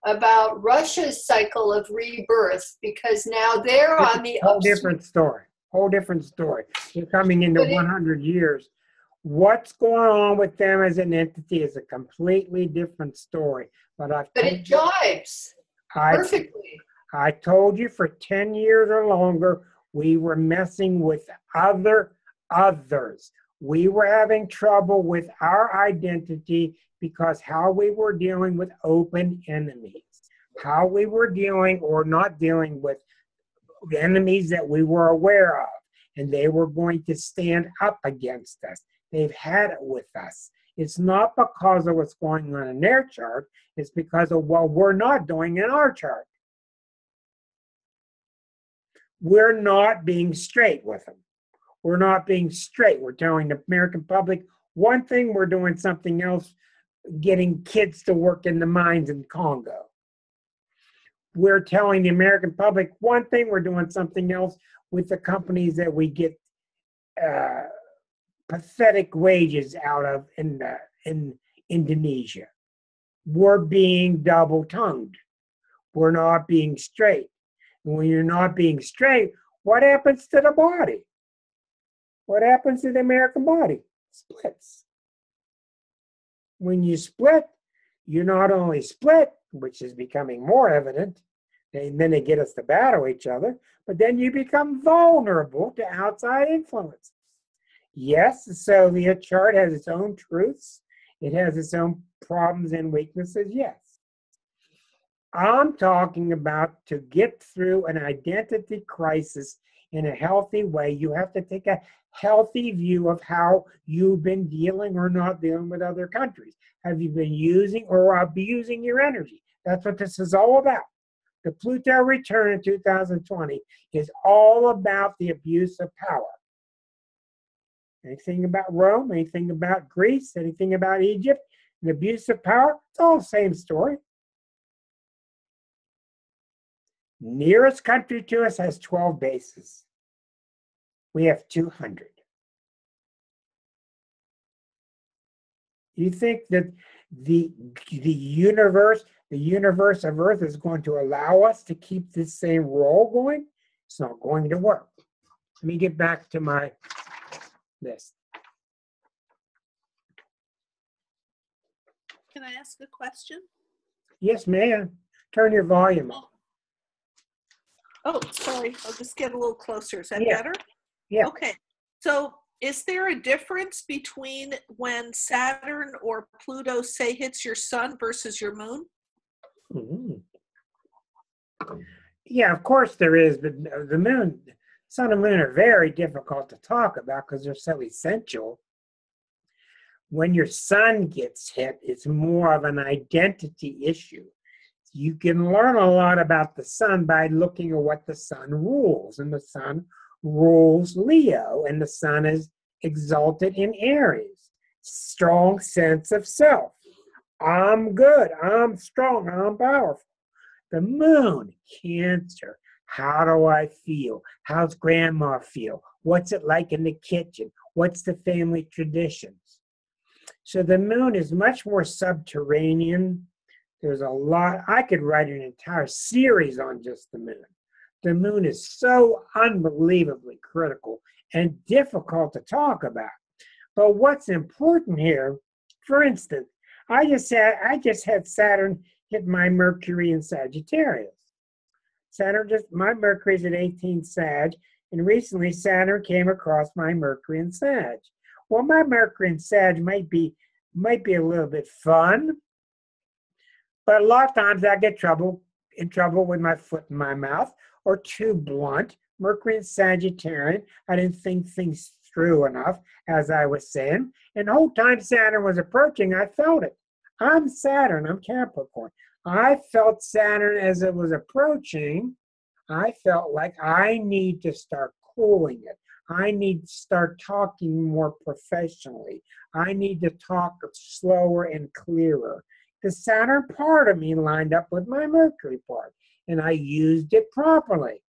about Russia's cycle of rebirth? Because now they're on the whole different story. Whole different story. You're coming into 100 years. What's going on with them as an entity is a completely different story. But it jives perfectly. I told you for 10 years or longer, we were messing with others. We were having trouble with our identity because how we were dealing with open enemies, how we were dealing or not dealing with enemies that we were aware of, and they were going to stand up against us. They've had it with us. It's not because of what's going on in their chart. It's because of what we're not doing in our chart. We're not being straight with them. We're not being straight. We're telling the American public one thing, we're doing something else, getting kids to work in the mines in Congo. We're telling the American public one thing, we're doing something else with the companies that we get pathetic wages out of in Indonesia. We're being double-tongued. We're not being straight. And when you're not being straight, what happens to the body? What happens to the American body? Splits. When you split, you not only split, which is becoming more evident, and then they get us to battle each other, but then you become vulnerable to outside influences. Yes, the Soviet chart has its own truths. It has its own problems and weaknesses, yes. I'm talking about to get through an identity crisis in a healthy way, you have to take a healthy view of how you've been dealing or not dealing with other countries. Have you been using or abusing your energy? That's what this is all about. The Pluto return in 2020 is all about the abuse of power. Anything about Rome, anything about Greece, anything about Egypt, and abuse of power, it's all the same story. Nearest country to us has 12 bases. We have 200. You think that the universe of Earth is going to allow us to keep this same role going? It's not going to work. Let me get back to my list. Can I ask a question? Yes, ma'am. Turn your volume up. Oh, sorry. I'll just get a little closer. Is that Yeah. better? Yeah. Okay. So is there a difference between when Saturn or Pluto, say, hits your sun versus your moon? Mm-hmm. Yeah, of course there is, but the moon, sun and moon are very difficult to talk about because they're so essential. When your sun gets hit, it's more of an identity issue. You can learn a lot about the sun by looking at what the sun rules, and the sun rules Leo, and the sun is exalted in Aries. Strong sense of self. I'm good, I'm strong, I'm powerful. The moon, Cancer. How do I feel? How's grandma feel? What's it like in the kitchen? What's the family traditions? So the moon is much more subterranean. There's a lot. I could write an entire series on just the moon. The moon is so unbelievably critical and difficult to talk about. But what's important here, for instance, I just had Saturn hit my Mercury in Sagittarius. My Mercury's at 18 Sag, and recently Saturn came across my Mercury in Sag. Well, my Mercury in Sag might be a little bit fun, but a lot of times I get in trouble with my foot in my mouth or too blunt. Mercury in Sagittarian, I didn't think things through enough, as I was saying. And the whole time Saturn was approaching, I felt it. I'm Saturn, I'm Capricorn. I felt Saturn as it was approaching. I felt like I need to start cooling it. I need to start talking more professionally. I need to talk slower and clearer. The Saturn part of me lined up with my Mercury part, and I used it properly.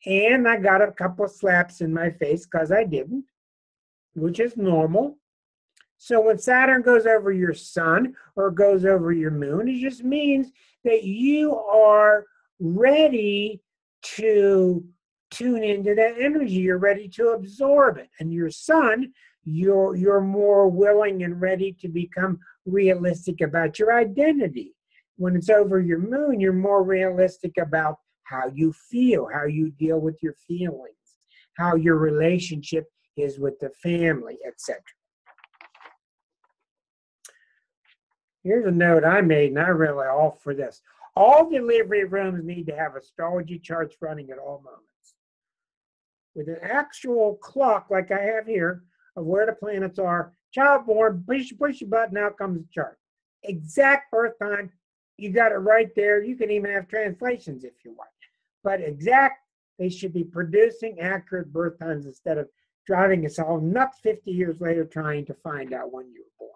And I got a couple of slaps in my face because I didn't, which is normal. So when Saturn goes over your sun or goes over your moon, it just means that you are ready to tune into that energy. You're ready to absorb it. And your sun, you're more willing and ready to become realistic about your identity. When it's over your moon, you're more realistic about how you feel, how you deal with your feelings, how your relationship is with the family, etc. Here's a note I made, and I really all for this. All delivery rooms need to have astrology charts running at all moments, with an actual clock like I have here of where the planets are. Child born, push a button, out comes the chart. Exact birth time, you got it right there. You can even have translations if you want. But exact, they should be producing accurate birth times instead of driving us all nuts 50 years later trying to find out when you were born.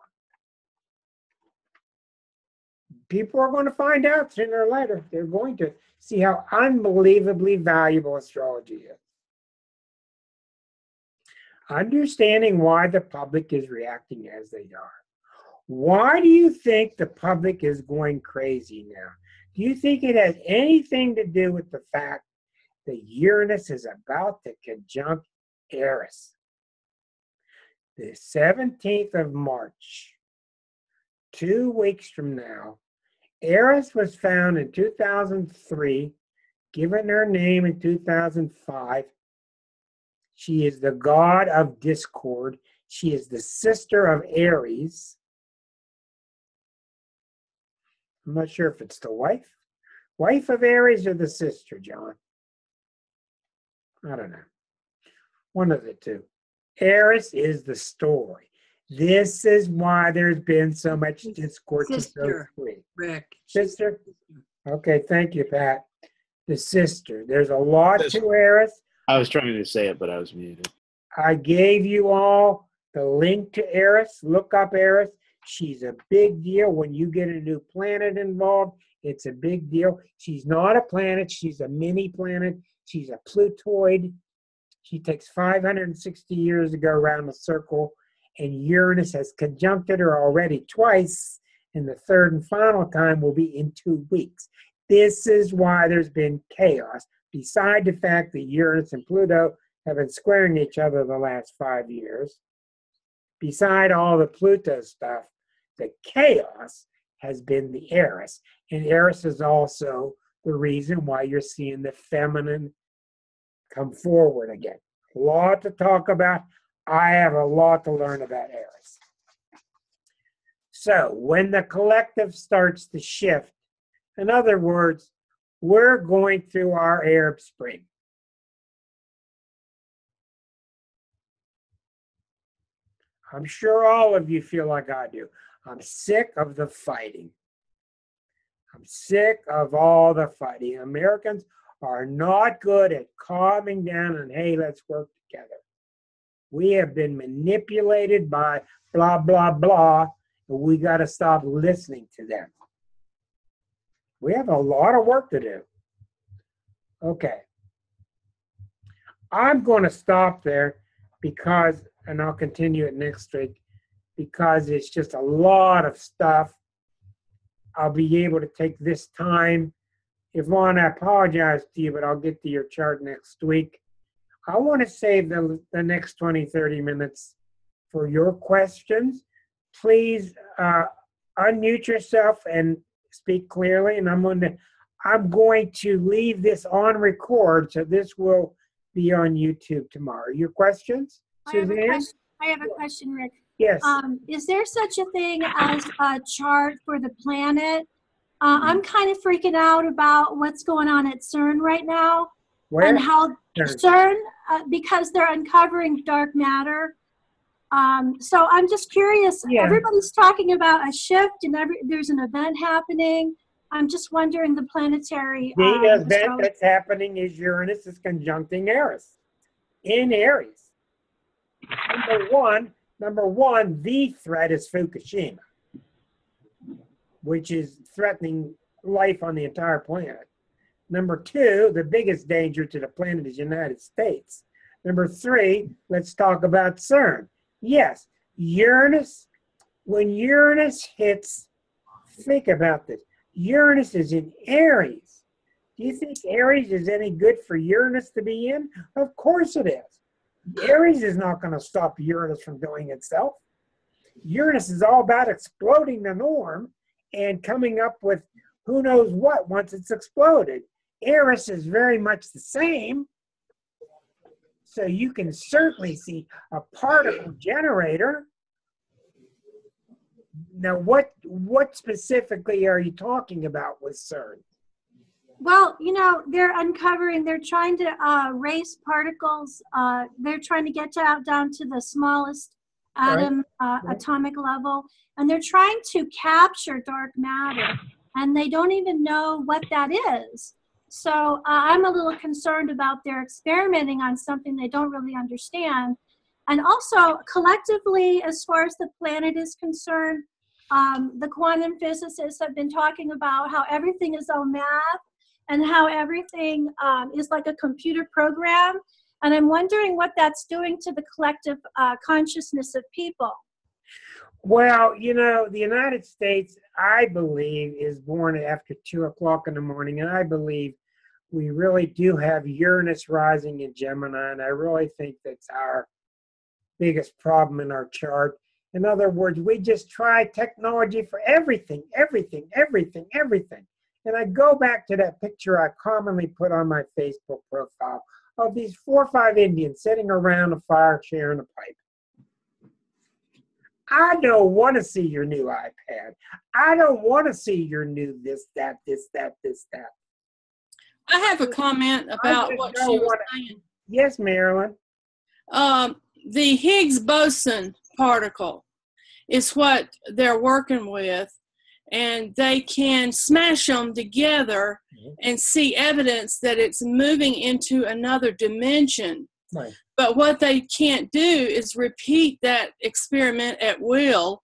People are going to find out sooner or later. They're going to see how unbelievably valuable astrology is. Understanding why the public is reacting as they are. Why do you think the public is going crazy now? Do you think it has anything to do with the fact that Uranus is about to conjunct Eris? The 17th of March, 2 weeks from now, Eris was found in 2003, given her name in 2005. She is the god of discord. She is the sister of Aries. I'm not sure if it's the wife of Aries or the sister, John. I don't know. One of the two. Eris is the story. This is why there's been so much discord. Sister, Rick. Sister? Okay, thank you, Pat. The sister. There's a lot to Eris. I was trying to say it, but I was muted. I gave you all the link to Eris. Look up Eris. She's a big deal. When you get a new planet involved, it's a big deal. She's not a planet. She's a mini planet. She's a Plutoid. She takes 560 years to go around the circle, and Uranus has conjuncted her already twice, and the third and final time will be in 2 weeks. This is why there's been chaos, beside the fact that Uranus and Pluto have been squaring each other the last 5 years. Beside all the Pluto stuff, the chaos has been the Eris. And Eris is also the reason why you're seeing the feminine come forward again. A lot to talk about. I have a lot to learn about Eris. So when the collective starts to shift, in other words, we're going through our Arab Spring. I'm sure all of you feel like I do. I'm sick of the fighting. I'm sick of all the fighting. Americans are not good at calming down and, hey, let's work together. We have been manipulated by blah, blah, blah, and we got to stop listening to them. We have a lot of work to do. Okay. I'm going to stop there because, and I'll continue it next week, because it's just a lot of stuff. I'll be able to take this time. Yvonne, I apologize to you, but I'll get to your chart next week. I want to save the next 20, 30 minutes for your questions. Please unmute yourself and speak clearly, and I'm going to leave this on record, so this will be on YouTube tomorrow. Your questions, Suzanne? I have a question, Rick. Yes. Is there such a thing as a chart for the planet? I'm kind of freaking out about what's going on at CERN right now. Where? And how CERN, because they're uncovering dark matter, So I'm just curious. Yeah. Everybody's talking about a shift, and there's an event happening. I'm just wondering the planetary. The event astrology. that's happening is Uranus is conjuncting Eris in Aries. Number one, the threat is Fukushima, which is threatening life on the entire planet. Number two, the biggest danger to the planet is the United States. Number three, let's talk about CERN. Yes, Uranus, when Uranus hits, think about this. Uranus is in Aries. Do you think Aries is any good for Uranus to be in? Of course it is. Aries is not going to stop Uranus from doing itself. Uranus is all about exploding the norm and coming up with who knows what once it's exploded. Eris is very much the same. So you can certainly see a particle generator. Now, what specifically are you talking about with CERN? Well, they're trying to race particles. They're trying to get down to the smallest atom, atomic level, and they're trying to capture dark matter, and they don't even know what that is. So I'm a little concerned about their experimenting on something they don't really understand. And also, collectively, as far as the planet is concerned, the quantum physicists have been talking about how everything is all math and how everything is like a computer program. And I'm wondering what that's doing to the collective consciousness of people. Well, the United States, I believe, is born after 2 o'clock in the morning, and I believe we really do have Uranus rising in Gemini, and I really think that's our biggest problem in our chart. In other words, we just try technology for everything. And I go back to that picture I commonly put on my Facebook profile of these 4 or 5 Indians sitting around a fire sharing a pipe. I don't want to see your new iPad. I don't want to see your new this, that. I have a comment about what she was saying. Yes, Marilyn. The Higgs boson particle is what they're working with, and they can smash them together and see evidence that it's moving into another dimension. Right. But what they can't do is repeat that experiment at will.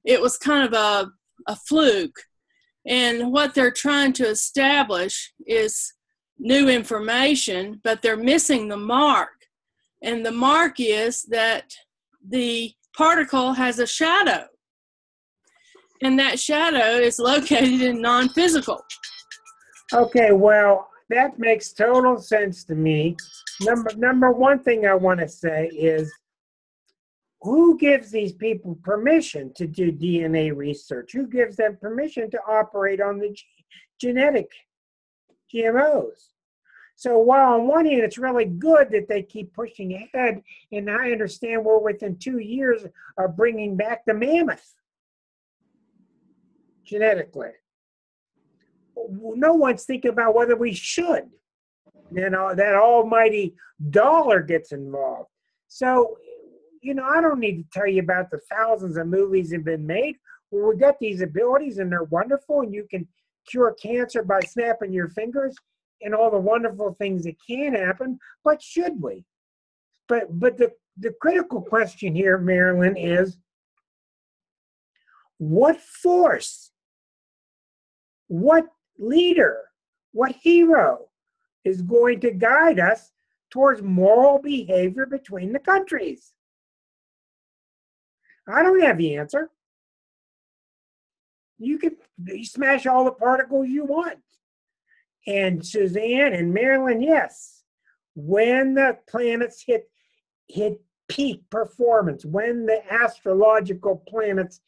It was kind of a fluke. And what they're trying to establish is new information, but they're missing the mark. And the mark is that the particle has a shadow. And that shadow is located in non-physical. Okay, well, that makes total sense to me. Number one thing I want to say is, who gives these people permission to do DNA research? Who gives them permission to operate on the genetic GMOs? So while on one hand, it's really good that they keep pushing ahead, and I understand we're within 2 years of bringing back the mammoth genetically. No one's thinking about whether we should. That almighty dollar gets involved. So, I don't need to tell you about the thousands of movies that have been made where we got these abilities and they're wonderful, and you can cure cancer by snapping your fingers and all the wonderful things that can happen, but should we? But the critical question here, Marilyn, is what force, what leader, what hero is going to guide us towards moral behavior between the countries? I don't have the answer. You smash all the particles you want. And Suzanne and Marilyn, yes, when the planets hit peak performance, when the astrological planets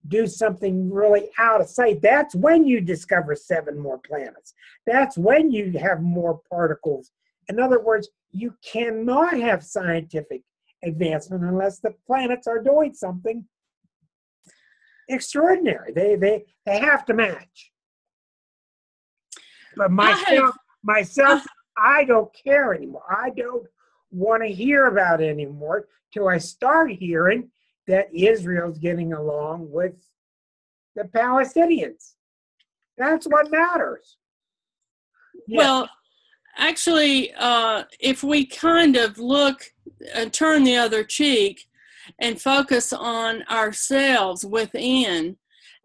do something really out of sight, that's when you discover 7 more planets. That's when you have more particles. In other words, you cannot have scientific advancement unless the planets are doing something extraordinary. They have to match. But myself, I don't care anymore. I don't want to hear about it anymore till I start hearing that Israel's getting along with the Palestinians. That's what matters. Yeah. Well, actually, if we kind of look and turn the other cheek and focus on ourselves within,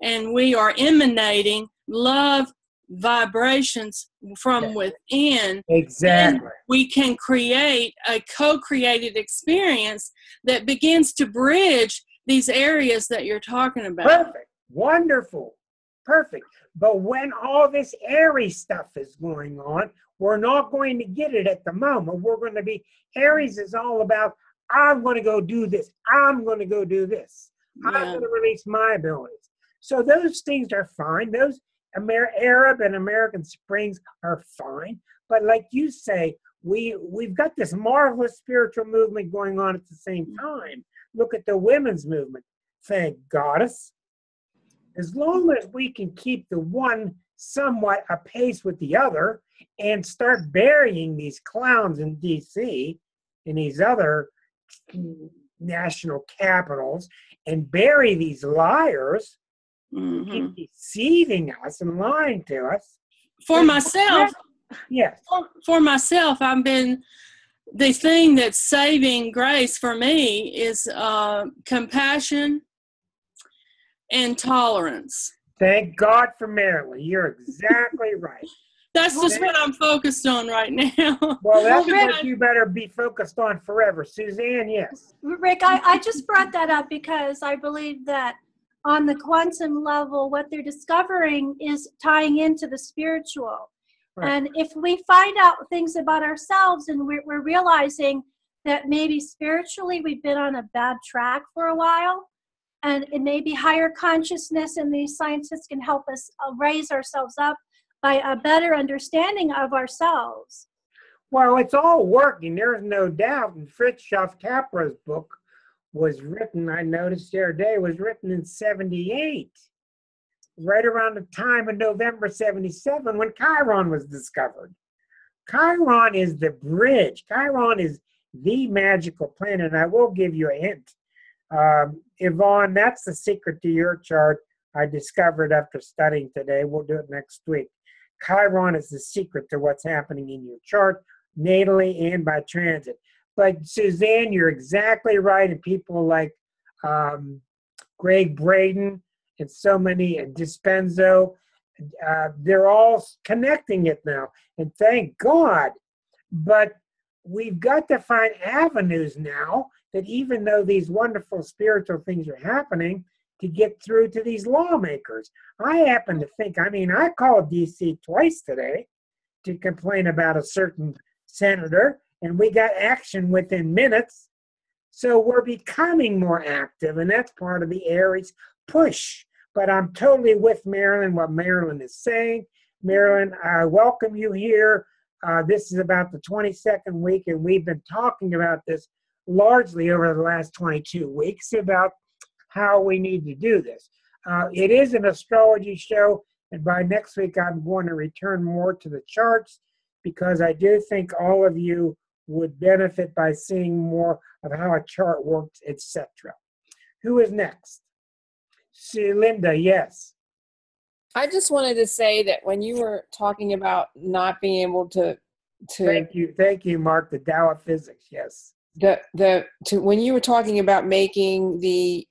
and we are emanating love vibrations from within, Exactly. we can create a co-created experience that begins to bridge these areas that you're talking about. Perfect. Wonderful. Perfect. But when all this Aries stuff is going on, we're not going to get it at the moment. We're going to be, Aries is all about, I'm going to go do this. I'm going to go do this. I'm going to release my abilities. So those things are fine. Those Arab and American Springs are fine. But like you say, we've got this marvelous spiritual movement going on at the same time. Look at the women's movement. Thank Goddess. As long as we can keep the one somewhat apace with the other and start burying these clowns in D.C. and these other national capitals and bury these liars, keep deceiving us and lying to us. For myself, yes. For myself, I've been, the thing that's saving grace for me is compassion and tolerance. Thank God for Marilyn. You're exactly right. That's just what I'm focused on right now. Well, that's what you better be focused on forever. Suzanne, yes. Rick, I just brought that up because I believe that on the quantum level, what they're discovering is tying into the spiritual. Right. And if we find out things about ourselves and we're realizing that maybe spiritually we've been on a bad track for a while, and it may be higher consciousness, and these scientists can help us raise ourselves up by a better understanding of ourselves. Well, it's all working. There's no doubt. And Fritz Schaff-Capra's book was written, I noticed the other day, was written in 78, right around the time of November 77 when Chiron was discovered. Chiron is the bridge. Chiron is the magical planet. And I will give you a hint. Yvonne, that's the secret to your chart I discovered after studying today. We'll do it next week. Chiron is the secret to what's happening in your chart, natally and by transit. But Suzanne, you're exactly right. And people like Greg Braden and so many, Dispenzo, they're all connecting it now. And thank God. But we've got to find avenues now that even though these wonderful spiritual things are happening, to get through to these lawmakers. I happen to think, I called D.C. twice today to complain about a certain senator, and we got action within minutes. So we're becoming more active, and that's part of the Aries push. But I'm totally with Marilyn, what Marilyn is saying. Marilyn, I welcome you here. This is about the 22nd week, and we've been talking about this largely over the last 22 weeks about how we need to do this. It is an astrology show, and by next week I'm going to return more to the charts because I do think all of you would benefit by seeing more of how a chart works, etc. Who is next? See, Linda, yes. I just wanted to say that when you were talking about not being able to Thank you, Mark, the Tao of Physics, yes. When you were talking about making the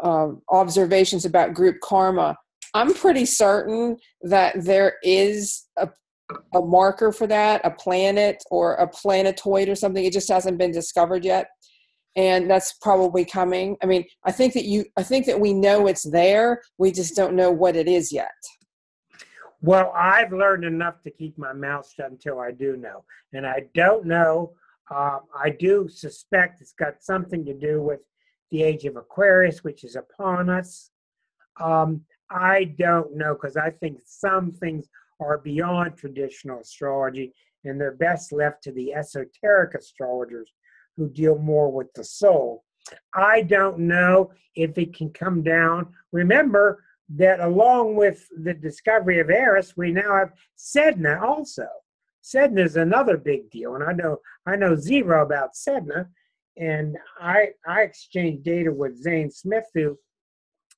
observations about group karma, I'm pretty certain that there is a marker for that, a planet or a planetoid or something. It just hasn't been discovered yet, and that's probably coming. I think that we know it's there. We just don't know what it is yet. Well, I've learned enough to keep my mouth shut until I do know, and I don't know. I do suspect it's got something to do with the age of Aquarius, which is upon us. I don't know, because I think some things are beyond traditional astrology, and they're best left to the esoteric astrologers who deal more with the soul. I don't know if it can come down. Remember that along with the discovery of Eris, we now have Sedna also. Sedna is another big deal, and I know zero about Sedna, And I exchanged data with Zane Smith, who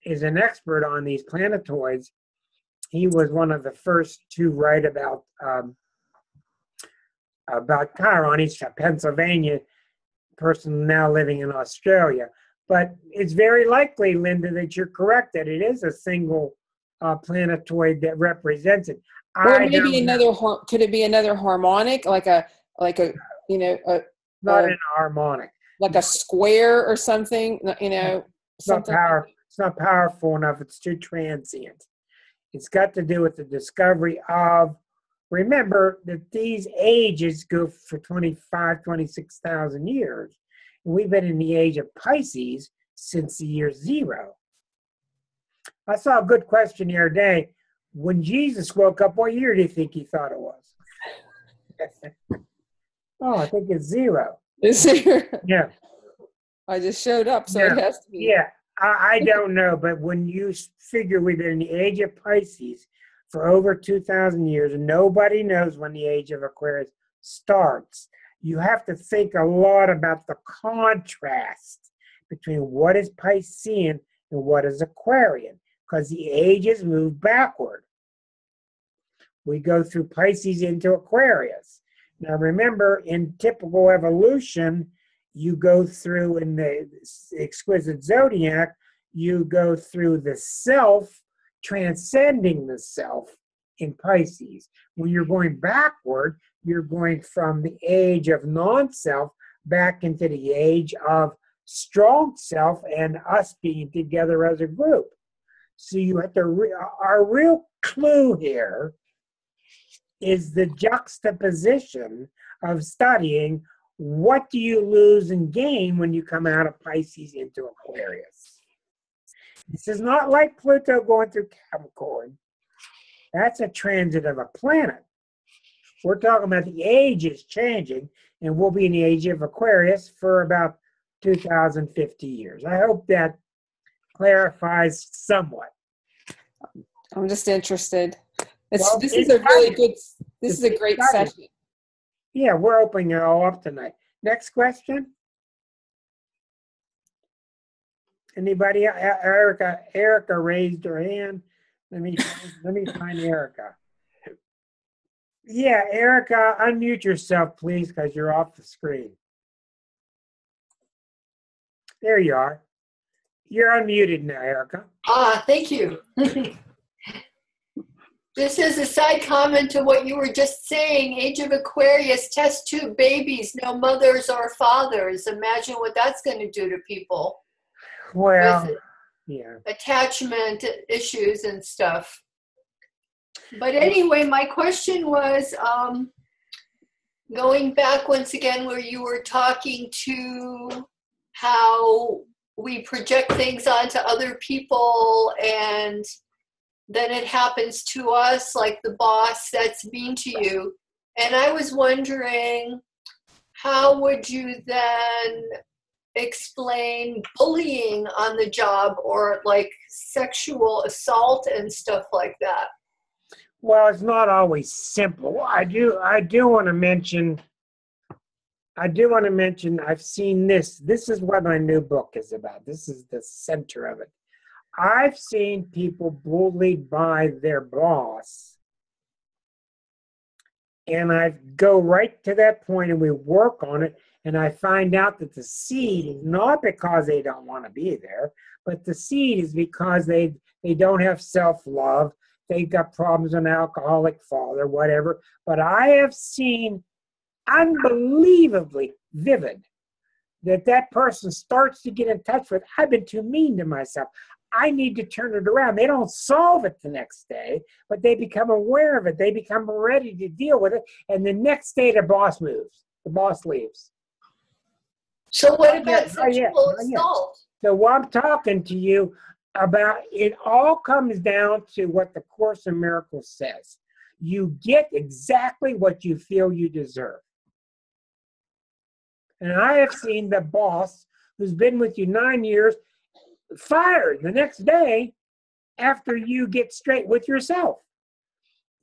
is an expert on these planetoids. He was one of the first to write about Chiron. He's a Pennsylvania person now living in Australia. But it's very likely, Linda, that you're correct, that it is a single planetoid that represents it. Or maybe another, could it be another harmonic, like a you know, not an harmonic, like a square or something, you know, something. It's not powerful enough. It's too transient. It's got to do with the discovery of, remember that these ages go for 25, 26,000 years. And we've been in the age of Pisces since the year 0. I saw a good question the other day. When Jesus woke up, what year do you think he thought it was? Oh, I think it's 0. Is there? Yeah. I just showed up, so Yeah. it has to be. Yeah, I don't know, but when you figure we've been in the age of Pisces for over 2,000 years, and nobody knows when the age of Aquarius starts, you have to think a lot about the contrast between what is Piscean and what is Aquarian, because the ages move backward. We go through Pisces into Aquarius. Now remember, in typical evolution, you go through, in the exquisite zodiac, you go through the self transcending the self in Pisces. When you're going backward, you're going from the age of non-self back into the age of strong self and us being together as a group. So you have to, our real clue here is the juxtaposition of studying what do you lose and gain when you come out of Pisces into Aquarius. This is not like Pluto going through Capricorn. That's a transit of a planet. We're talking about the age is changing, and we'll be in the age of Aquarius for about 2,050 years. I hope that clarifies somewhat. I'm just interested. Well, This is a really good, this is a great exciting. session. Yeah, we're opening it all up tonight. Next question. Anybody? Erica raised her hand. Let me find Erica. Yeah, Erica, unmute yourself, please, because you're off the screen. There you are. You're unmuted now, Erica. Thank you. This is a side comment to what you were just saying. Age of Aquarius, test tube babies, no mothers or fathers. Imagine what that's going to do to people. Well, with yeah. attachment issues and stuff. But anyway, my question was, going back once again where you were talking to how we project things onto other people and then it happens to us, like the boss that's mean to you. And I was wondering, how would you then explain bullying on the job or like sexual assault and stuff like that? Well, it's not always simple. I do want to mention, I've seen this. This is what my new book is about. This is the center of it. I've seen people bullied by their boss. And I go right to that point and we work on it. And I find out that the seed is not because they don't want to be there, but the seed is because they don't have self-love. They got problems, an alcoholic father, whatever. But I have seen unbelievably vivid that person starts to get in touch with, I've been too mean to myself. I need to turn it around. They don't solve it the next day, but they become aware of it. They become ready to deal with it. And the next day, the boss moves. The boss leaves. So what about sexual assault? So what I'm talking to you about, it all comes down to what the Course in Miracles says. You get exactly what you feel you deserve. And I have seen the boss who's been with you 9 years fired the next day after you get straight with yourself.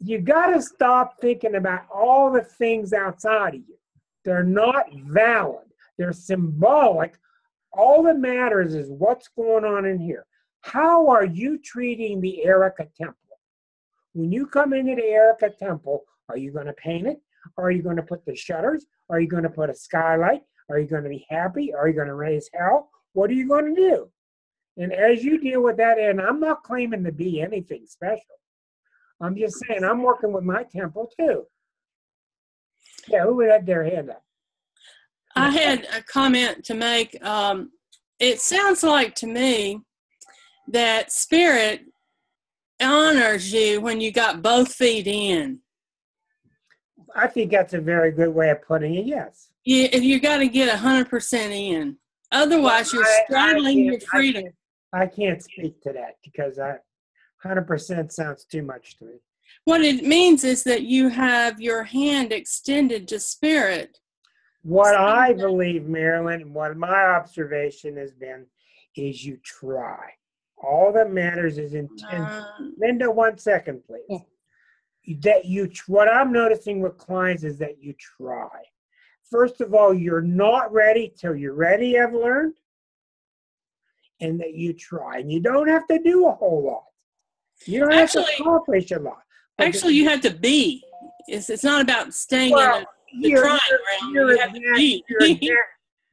You got to stop thinking about all the things outside of you. They're not valid. They're symbolic. All that matters is what's going on in here. How are you treating the Erica temple? When you come into the Erica temple, are you going to paint it? Are you going to put the shutters? Are you going to put a skylight? Are you going to be happy? Are you going to raise hell? What are you going to do? And as you deal with that, and I'm not claiming to be anything special. I'm just saying I'm working with my temple too. Yeah, who had their hand up? I had a comment to make. It sounds like to me that spirit honors you when you got both feet in. I think that's a very good way of putting it, yes. You got to get 100% in. Otherwise, you're straddling your freedom. I can't speak to that because 100% sounds too much to me. What it means is that you have your hand extended to spirit. What I believe, Marilyn, and what my observation has been, is you try. All that matters is intent. Linda, 1 second, please. Yeah. What I'm noticing with clients is that you try. First of all, you're not ready till you're ready, I've learned. And that you try. And you don't have to do a whole lot. You don't have to accomplish a lot. Actually, you have to be. It's not about staying in the trying realm. You have to be.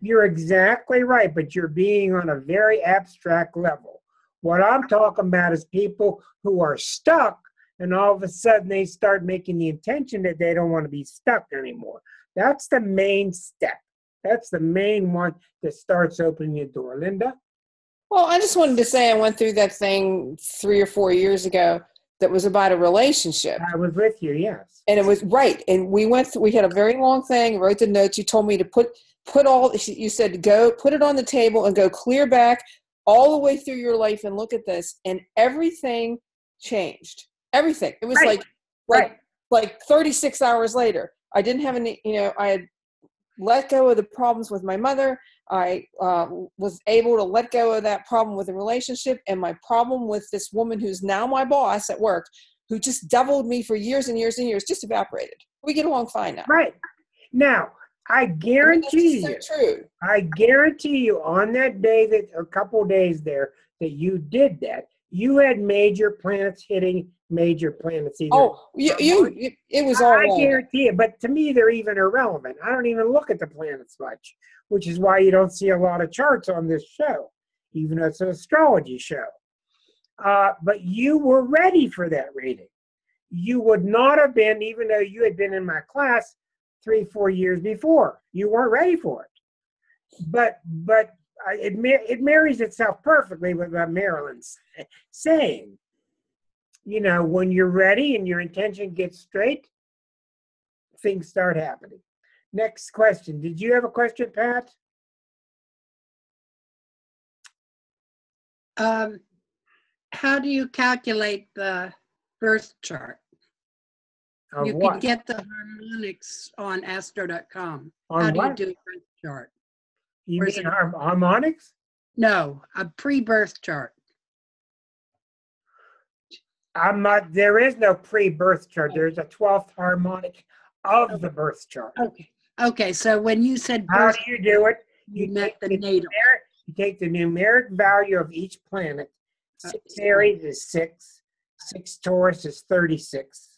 You're exactly right, but you're being on a very abstract level. What I'm talking about is people who are stuck, and all of a sudden they start making the intention that they don't want to be stuck anymore. That's the main step. That's the main one that starts opening the door. Linda? Well, I just wanted to say I went through that thing 3 or 4 years ago that was about a relationship. I was with you, yes. And it was right. And we had a very long thing, wrote the notes. You told me to put all, you said, go put it on the table and go clear back all the way through your life and look at this. And everything changed. Everything. It was like 36 hours later. I didn't have any, I had let go of the problems with my mother. I was able to let go of that problem with the relationship, and my problem with this woman who's now my boss at work, who just deviled me for years and years and years, just evaporated. We get along fine now. Right. Now, I guarantee you, true. I guarantee you on that day, that a couple of days there, that you did that, you had major planets hitting major planets. It was all I guarantee it, but to me, they're even irrelevant. I don't even look at the planets much, which is why you don't see a lot of charts on this show, even though it's an astrology show. But you were ready for that reading. You would not have been, even though you had been in my class 3-4 years before. You weren't ready for it. But it marries itself perfectly with what Marilyn's saying. When you're ready and your intention gets straight, things start happening. Next question. Did you have a question, Pat? How do you calculate the birth chart? You can get the harmonics on astro.com. How do you do a birth chart? You mean harmonics? No, a pre-birth chart. There is no pre-birth chart. There's a 12th harmonic of the birth chart. Okay. So when you said how birth, do you do it? You met the natal. You take the numeric value of each planet. 6 Aries is 6. 6 Taurus is 36.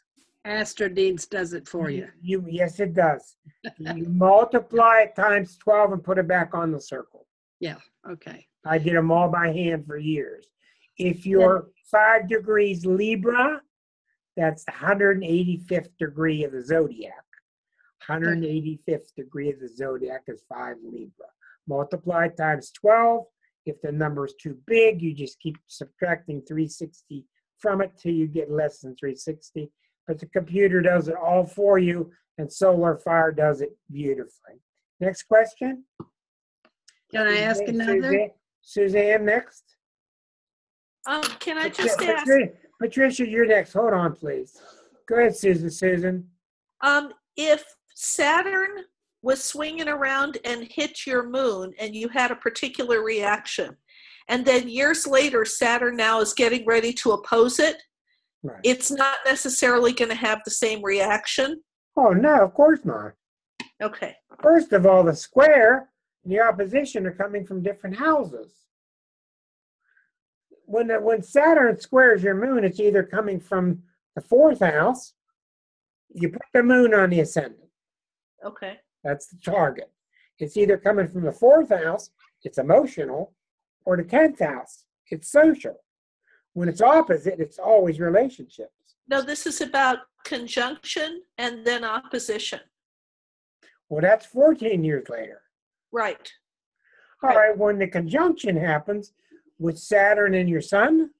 Astrodeeds does it for you. Yes, it does. You multiply it times 12 and put it back on the circle. Yeah. Okay. I did them all by hand for years. If you're 5 degrees Libra, that's the 185th degree of the zodiac. 185th degree of the zodiac is 5 Libra. Multiply times 12. If the number is too big, you just keep subtracting 360 from it till you get less than 360. But the computer does it all for you, and Solar Fire does it beautifully. Next question. Can I ask another? Suzanne, next. Can I just ask? Patricia, you're next. Hold on, please. Go ahead, Susan. If Saturn was swinging around and hit your moon and you had a particular reaction, and then years later, Saturn now is getting ready to oppose it, right, it's not necessarily going to have the same reaction? Oh, no, of course not. Okay. First of all, the square The opposition are coming from different houses. When Saturn squares your moon, it's either coming from the 4th house. You put the moon on the ascendant. Okay. That's the target. It's either coming from the 4th house, it's emotional, or the 10th house, it's social. When it's opposite, it's always relationships. No, this is about conjunction and then opposition. Well, that's 14 years later. Right. All right, when the conjunction happens with Saturn and your sun.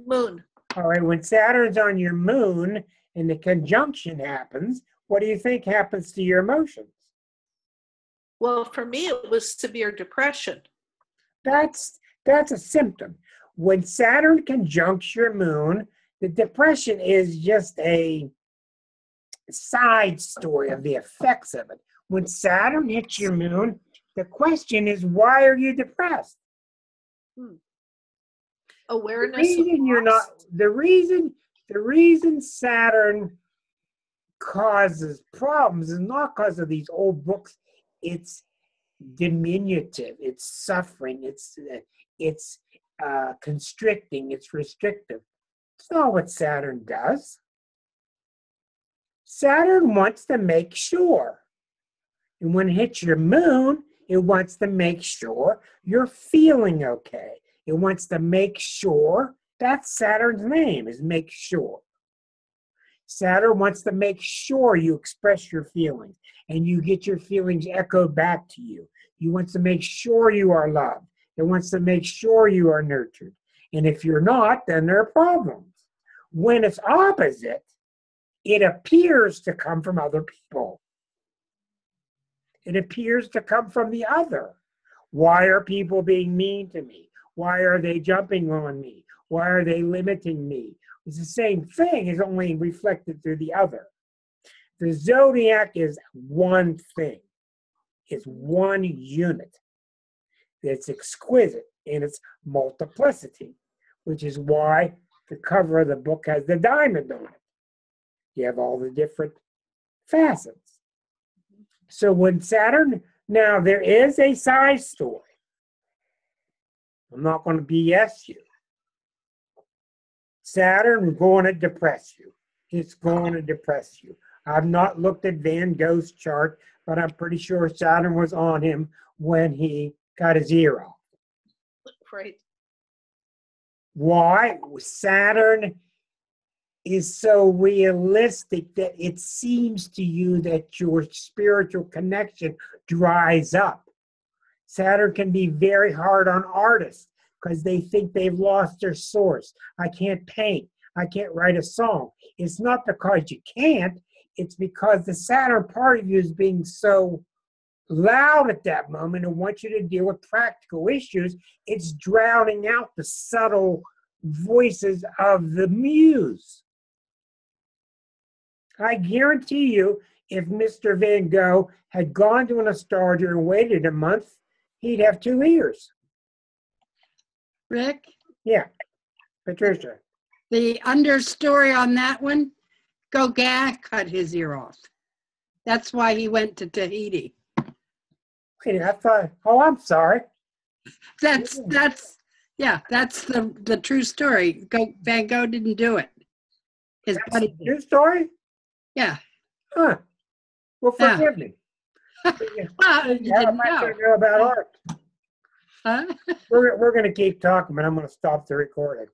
Moon. All right, when Saturn's on your moon and the conjunction happens, what do you think happens to your emotions? Well, for me, it was severe depression. That's a symptom. When Saturn conjuncts your moon, the depression is just a side story of the effects of it. When Saturn hits your moon, the question is, why are you depressed? Awareness. The reason Saturn causes problems is not because of these old books. It's diminutive. It's suffering. It's constricting. It's restrictive. It's not what Saturn does. Saturn wants to make sure. And when it hits your moon, it wants to make sure you're feeling okay. It wants to make sure. That's Saturn's name, is make sure. Saturn wants to make sure you express your feelings and you get your feelings echoed back to you. He wants to make sure you are loved. It wants to make sure you are nurtured. And if you're not, then there are problems. When it's opposite, it appears to come from other people. It appears to come from the other. Why are people being mean to me? Why are they jumping on me? Why are they limiting me? It's the same thing, it's only reflected through the other. The zodiac is one thing. It's one unit. It's exquisite in its multiplicity, which is why the cover of the book has the diamond on it. You have all the different facets. So when Saturn, now there is a side story. I'm not going to BS you. Saturn is going to depress you. It's going to depress you. I've not looked at Van Gogh's chart, but I'm pretty sure Saturn was on him when he got his ear off. Right. Why? Saturn is so realistic that it seems to you that your spiritual connection dries up. Saturn can be very hard on artists because they think they've lost their source. I can't paint. I can't write a song. It's not because you can't. It's because the Saturn part of you is being so loud at that moment and wants you to deal with practical issues. It's drowning out the subtle voices of the muse. I guarantee you, if Mr. Van Gogh had gone to an astrologer and waited a month, he'd have 2 ears. Rick? Yeah, Patricia. The understory on that one, Gauguin cut his ear off. That's why he went to Tahiti. Wait, I thought, oh, I'm sorry. That's the true story. Van Gogh didn't do it. His That's buddy the did. true story? Yeah. Huh. Well, forgive me. Well, you How didn't much I know. know about art? Huh? We're going to keep talking, but I'm going to stop the recording.